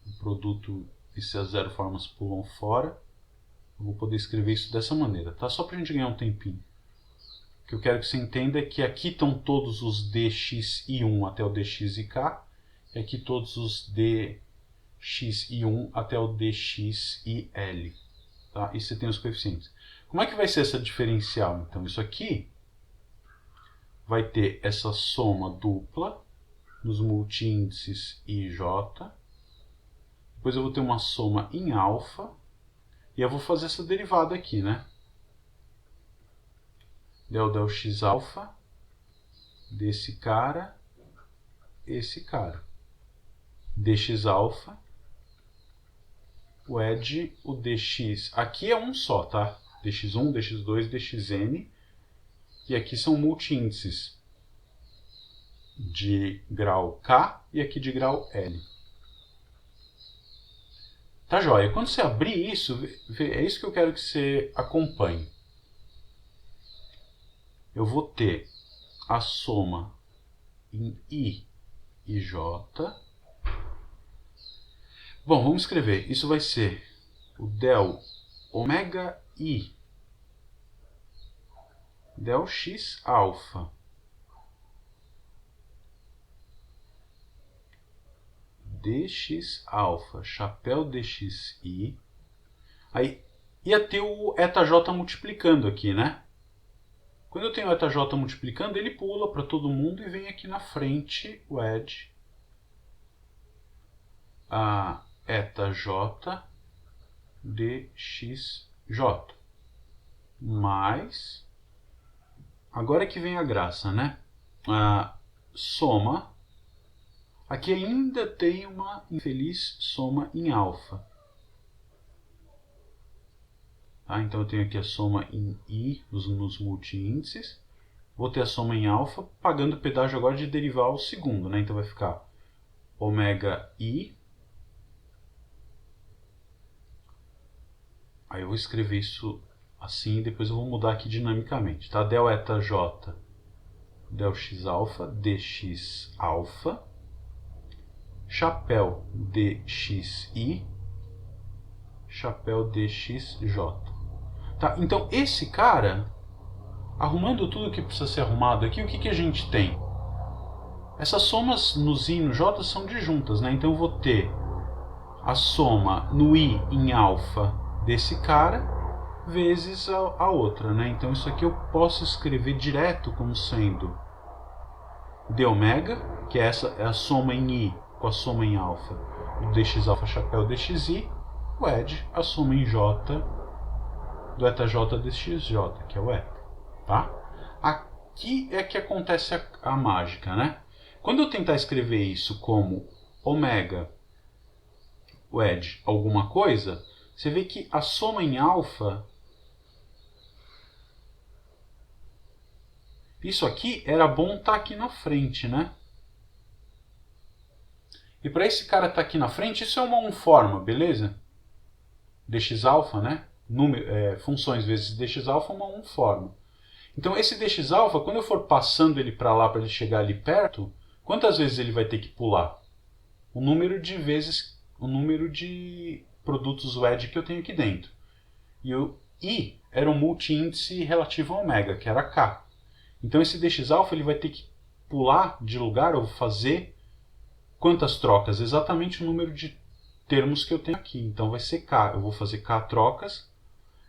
o produto e se as zero formas pulam fora, eu vou poder escrever isso dessa maneira, tá? Só para a gente ganhar um tempinho. O que eu quero que você entenda é que aqui estão todos os dxi1 até o dxik, e aqui todos os dxi1 até o dxil, tá? E você tem os coeficientes. Como é que vai ser essa diferencial? Então, isso aqui vai ter essa soma dupla nos multi-índices i e j. Depois eu vou ter uma soma em alfa. E eu vou fazer essa derivada aqui, né? Del x alfa desse cara, esse cara. Dx alfa, o edge, o dx. Aqui é um só, tá? dx1, dx2, dxn. E aqui são multi-índices de grau K e aqui de grau L. Tá joia? Quando você abrir isso, é isso que eu quero que você acompanhe. Eu vou ter a soma em I e J. Bom, vamos escrever. Isso vai ser o del omega I del x alfa dx alfa chapéu dxi. Aí ia ter o eta-j multiplicando aqui, né? Quando eu tenho o eta-j multiplicando, ele pula para todo mundo e vem aqui na frente o edge a eta-j dxj. Mas agora é que vem a graça, né? A soma. Aqui ainda tem uma infeliz soma em alfa. Tá? Então eu tenho aqui a soma em I nos multi-índices. Vou ter a soma em alfa, pagando o pedágio agora de derivar o segundo, né? Então vai ficar omega I. Aí eu vou escrever isso assim e depois eu vou mudar aqui dinamicamente. Tá? Del eta j del x alfa dx alfa chapéu dxi chapéu dxj. Tá? Então esse cara, arrumando tudo que precisa ser arrumado aqui, o que a gente tem? Essas somas nos i e no j são disjuntas, né? Então eu vou ter a soma no i em alfa desse cara vezes a outra, né? Então isso aqui eu posso escrever direto como sendo d ômega, que essa é a soma em i com a soma em alfa do dx alfa chapéu dxi, o edge, a soma em j do eta-j dxj, que é o eta, tá? Aqui é que acontece a mágica, né? Quando eu tentar escrever isso como ômega, o edge, alguma coisa, você vê que a soma em alfa, isso aqui era bom estar aqui na frente, né? E para esse cara estar aqui na frente, isso é uma 1 forma, beleza? Dx alfa, né? funções vezes dx-alfa uma 1 forma. Então esse dx-alfa, quando eu for passando ele para lá para ele chegar ali perto, quantas vezes ele vai ter que pular? O número de vezes, o número de produtos wedge que eu tenho aqui dentro. E o I era um multi-índice relativo a ômega, que era K. Então esse dx-alfa ele vai ter que pular de lugar ou fazer quantas trocas? Exatamente o número de termos que eu tenho aqui. Então vai ser K. Eu vou fazer K trocas.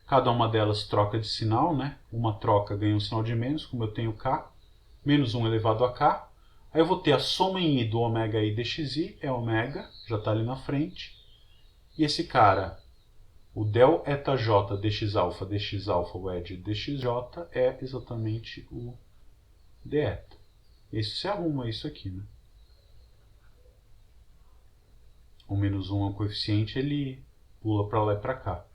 Cada uma delas troca de sinal, né? Uma troca ganha um sinal de menos, como eu tenho K. Menos 1 elevado a K. Aí eu vou ter a soma em I do ômega I dxi, é ômega, já está ali na frente. E esse cara, o del eta j dx-alfa wedge dxj é exatamente o d eta. Isso se arruma isso aqui, né? O menos 1 é um coeficiente, ele pula para lá e para cá.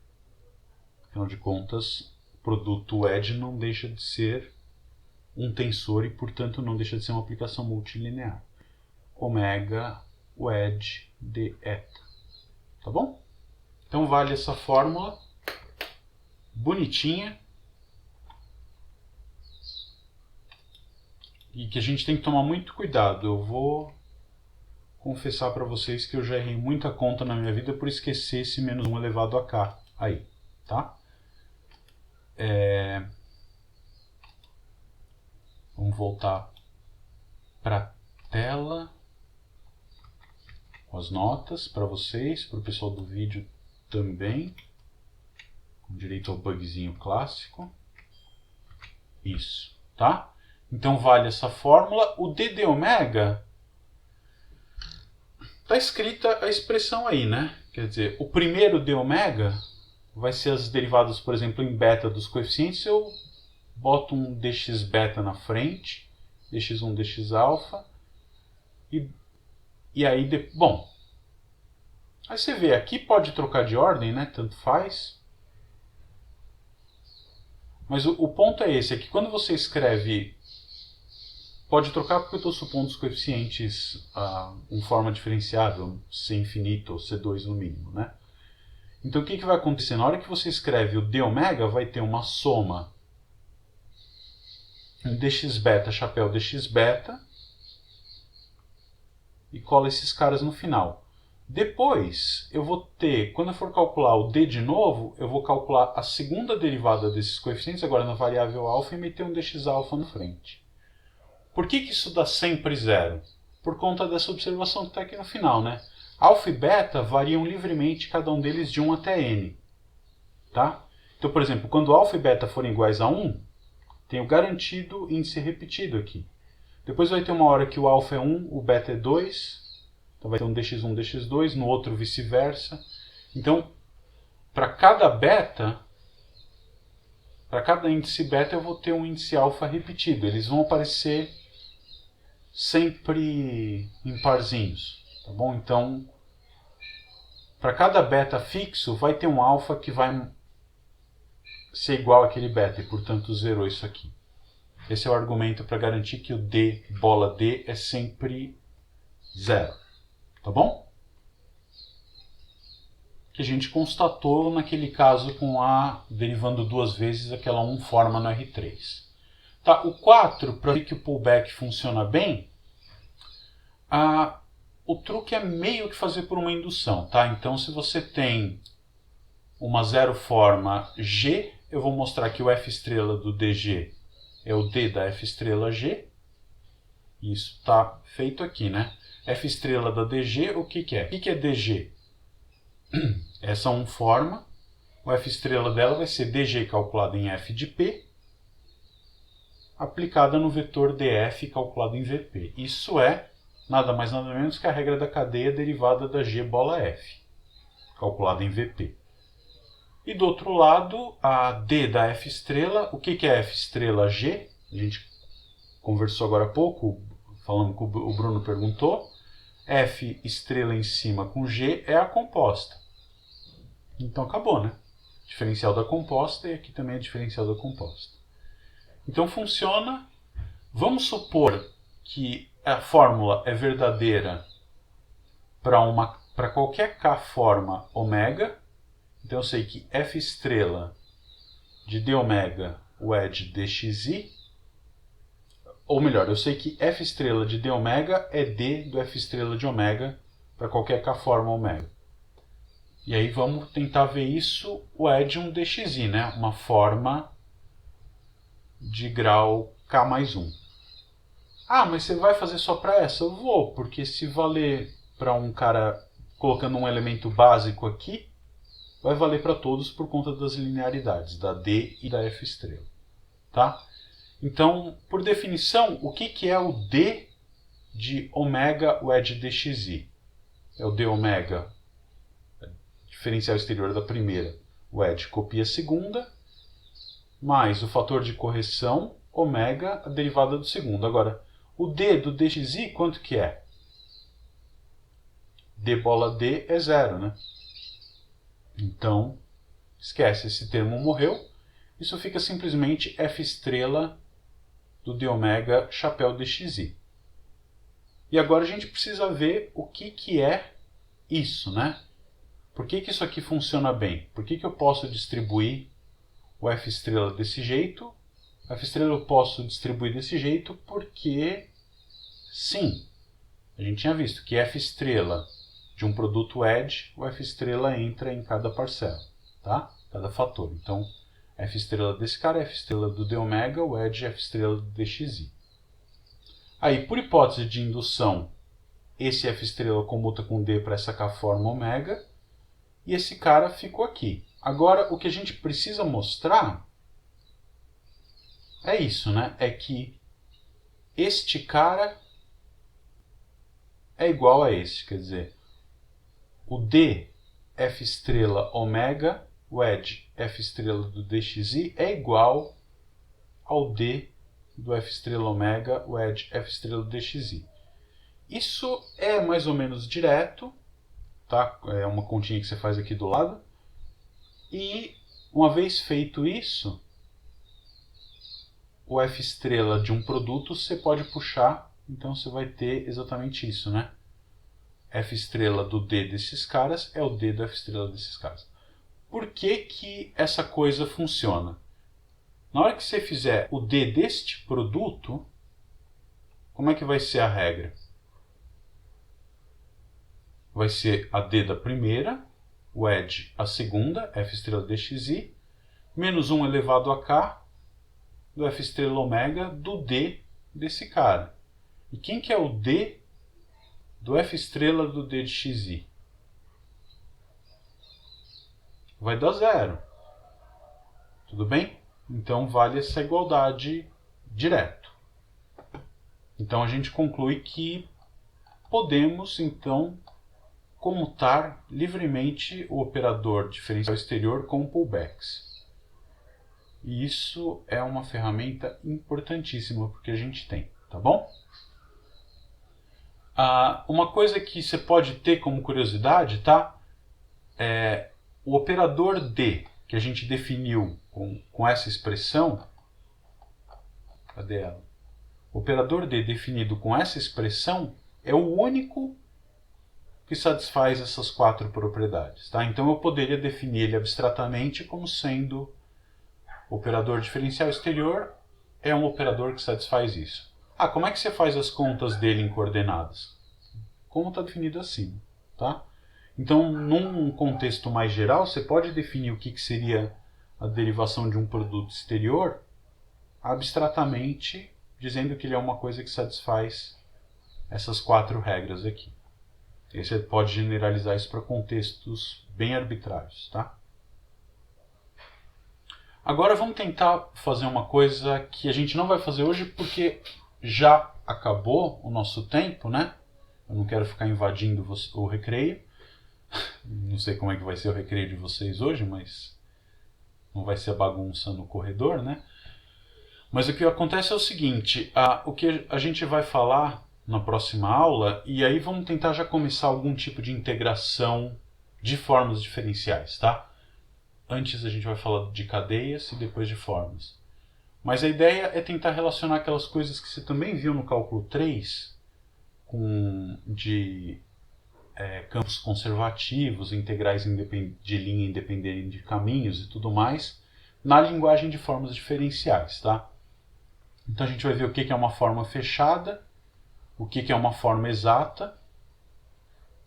Afinal de contas, o produto wedge não deixa de ser um tensor e, portanto, não deixa de ser uma aplicação multilinear. Ômega wedge d eta. Tá bom? Então vale essa fórmula bonitinha e que a gente tem que tomar muito cuidado. Eu vou confessar para vocês que eu já errei muita conta na minha vida por esquecer esse menos 1 elevado a k aí, tá? Vamos voltar para a tela com as notas para vocês, para o pessoal do vídeo também, com direito ao bugzinho clássico. Isso, tá? Então vale essa fórmula. O d de ômega está escrita a expressão aí, né? Quer dizer, o primeiro d ômega vai ser as derivadas, por exemplo, em beta dos coeficientes. Eu boto um dx beta na frente, dx1, dx-alfa, e aí, bom, aí você vê, aqui pode trocar de ordem, né? Tanto faz. Mas o ponto é esse, é que quando você escreve, pode trocar porque eu estou supondo os coeficientes em forma diferenciável, C infinito ou C2 no mínimo, né? Então o que vai acontecer? Na hora que você escreve o d ômega, vai ter uma soma um dx beta, chapéu dx beta, e cola esses caras no final. Depois, eu vou ter, quando eu for calcular o d de novo, eu vou calcular a segunda derivada desses coeficientes, agora na variável alfa, e meter um dx-alfa na frente. Por que isso dá sempre zero? Por conta dessa observação que está aqui no final, né? Alfa e beta variam livremente, cada um deles de 1 até n. Tá? Então, por exemplo, quando alfa e beta forem iguais a 1, tenho garantido índice repetido aqui. Depois vai ter uma hora que o alfa é 1, o beta é 2. Então vai ter um dx1, dx2, no outro vice-versa. Então, para cada beta, para cada índice beta eu vou ter um índice alfa repetido. Eles vão aparecer sempre em parzinhos. Tá bom? Então, para cada beta fixo, vai ter um alfa que vai ser igual àquele beta, e portanto zerou isso aqui. Esse é o argumento para garantir que o d, bola d, é sempre zero. Tá bom? Que a gente constatou naquele caso com A derivando duas vezes aquela 1 forma no R3. Tá, o 4, para ver que o pullback funciona bem, o truque é meio que fazer por uma indução. Tá? Então, se você tem uma zero forma G, eu vou mostrar que o F estrela do DG é o D da F estrela G. Isso está feito aqui, né? F estrela da DG, o que é? O que é DG? Essa 1 forma, o F estrela dela vai ser DG calculado em F de P, aplicada no vetor DF calculado em VP. Isso é nada mais nada menos que a regra da cadeia derivada da G bola F, calculada em VP. E do outro lado, a D da F estrela, o que é F estrela G? A gente conversou agora há pouco, falando que o Bruno perguntou. F estrela em cima com G é a composta. Então acabou, né? Diferencial da composta, e aqui também é diferencial da composta. Então funciona. Vamos supor que a fórmula é verdadeira para qualquer K forma ômega. Então eu sei que f estrela de d ômega, o é de dxi, ou melhor, eu sei que f estrela de d ômega é d do f estrela de ômega para qualquer k forma ômega. E aí vamos tentar ver isso, o é de um dxi, né? Uma forma de grau k mais 1. Ah, mas você vai fazer só para essa? Eu vou, porque se valer para um cara colocando um elemento básico aqui, vai valer para todos por conta das linearidades, da d e da f estrela. Tá? Então, por definição, o que é o d de ômega, o é de dxi? É o d ômega, diferencial exterior da primeira, o é de copia segunda, mais o fator de correção, ômega, a derivada do segundo. Agora, o d do dxi, quanto que é? d bola d é zero, né? Então, esquece, esse termo morreu. Isso fica simplesmente f estrela do d ômega chapéu dxi. E agora a gente precisa ver o que é isso, né? Por que isso aqui funciona bem? Por que eu posso distribuir o f estrela desse jeito? F estrela eu posso distribuir desse jeito porque, sim, a gente tinha visto que f estrela de um produto edge, o f estrela entra em cada parcela, tá? Cada fator. Então, f estrela desse cara é f estrela do d ômega, o edge é f estrela do dxi. Aí, por hipótese de indução, esse f estrela comuta com d para essa k-forma ômega, e esse cara ficou aqui. Agora, o que a gente precisa mostrar é isso, né? É que este cara é igual a esse, quer dizer, o d f estrela ômega, o edge f estrela do dxi é igual ao d do f estrela ômega, o edge f estrela do dxi. Isso é mais ou menos direto, tá? É uma continha que você faz aqui do lado. E uma vez feito isso, o f estrela de um produto você pode puxar, então você vai ter exatamente isso, né? F estrela do D desses caras é o D do F estrela desses caras. Por que essa coisa funciona? Na hora que você fizer o D deste produto, como é que vai ser a regra? Vai ser a D da primeira, o edge a segunda, F estrela dxi, menos 1 elevado a k do F estrela ômega do D desse cara. E quem que é o D do F estrela do D de xi? Vai dar zero. Tudo bem? Então vale essa igualdade direto. Então a gente conclui que podemos, então, comutar livremente o operador diferencial exterior com pullbacks. E isso é uma ferramenta importantíssima porque a gente tem, tá bom? Uma coisa que você pode ter como curiosidade, tá? É o operador D, que a gente definiu com essa expressão. Cadê ela? O operador D definido com essa expressão é o único que satisfaz essas quatro propriedades, tá? Então eu poderia definir ele abstratamente como sendo o operador diferencial exterior é um operador que satisfaz isso. Como é que você faz as contas dele em coordenadas? Como está definido acima, tá? Então, num contexto mais geral, você pode definir o que seria a derivação de um produto exterior abstratamente, dizendo que ele é uma coisa que satisfaz essas quatro regras aqui. E você pode generalizar isso para contextos bem arbitrários, tá? Agora vamos tentar fazer uma coisa que a gente não vai fazer hoje porque já acabou o nosso tempo, né? Eu não quero ficar invadindo o recreio. Não sei como é que vai ser o recreio de vocês hoje, mas não vai ser bagunça no corredor, né? Mas o que acontece é o seguinte, o que a gente vai falar na próxima aula, e aí vamos tentar já começar algum tipo de integração de formas diferenciais, tá? Antes a gente vai falar de cadeias e depois de formas. Mas a ideia é tentar relacionar aquelas coisas que você também viu no cálculo 3, de campos conservativos, integrais de linha independente de caminhos e tudo mais, na linguagem de formas diferenciais, tá? Então a gente vai ver o que é uma forma fechada, o que é uma forma exata.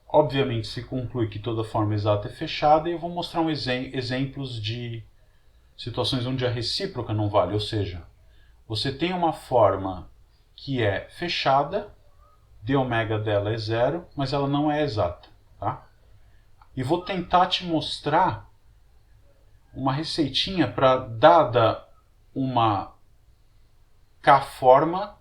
Obviamente se conclui que toda forma exata é fechada, e eu vou mostrar exemplos de situações onde a recíproca não vale, ou seja, você tem uma forma que é fechada, dω dela é zero, mas ela não é exata, tá? E vou tentar te mostrar uma receitinha para, dada uma K forma,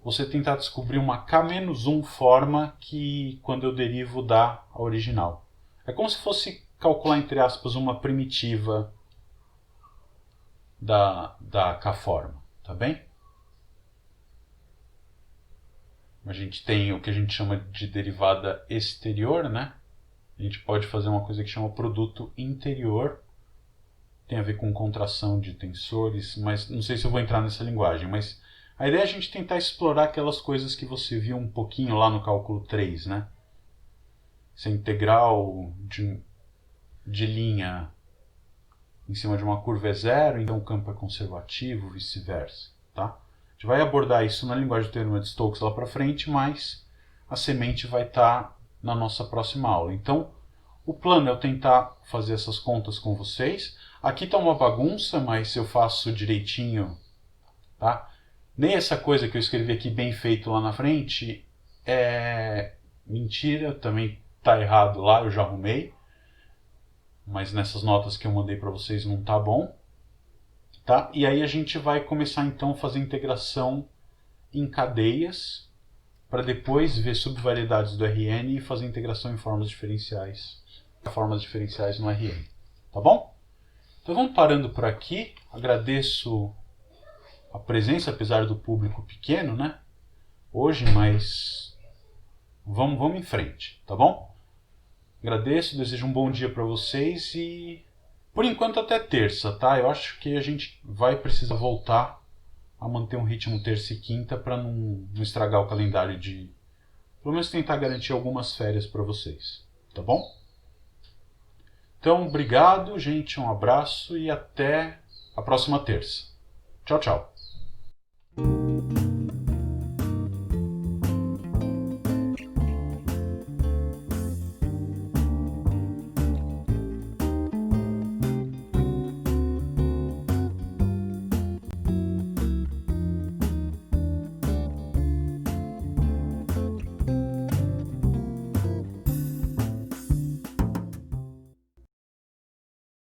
você tentar descobrir uma K-1 forma que, quando eu derivo, dá a original. É como se fosse calcular, entre aspas, uma primitiva da K forma, tá bem? A gente tem o que a gente chama de derivada exterior, né? A gente pode fazer uma coisa que chama produto interior. Tem a ver com contração de tensores, mas não sei se eu vou entrar nessa linguagem. Mas a ideia é a gente tentar explorar aquelas coisas que você viu um pouquinho lá no cálculo 3, né? Essa integral de linha em cima de uma curva é zero, então o campo é conservativo, vice-versa, tá? A gente vai abordar isso na linguagem do teorema de Stokes lá para frente, mas a semente vai estar na nossa próxima aula. Então, o plano é eu tentar fazer essas contas com vocês. Aqui está uma bagunça, mas eu faço direitinho, tá? Nem essa coisa que eu escrevi aqui bem feito lá na frente é mentira, também está errado lá, eu já arrumei. Mas nessas notas que eu mandei para vocês não tá bom, tá? E aí a gente vai começar então a fazer integração em cadeias, para depois ver subvariedades do Rn e fazer integração em formas diferenciais no Rn, tá bom? Então vamos parando por aqui. Agradeço a presença, apesar do público pequeno, né? Hoje, mas vamos em frente, tá bom? Agradeço, desejo um bom dia para vocês e, por enquanto, até terça, tá? Eu acho que a gente vai precisar voltar a manter um ritmo terça e quinta para não estragar o calendário de... Pelo menos tentar garantir algumas férias para vocês, tá bom? Então, obrigado, gente, um abraço e até a próxima terça. Tchau, tchau.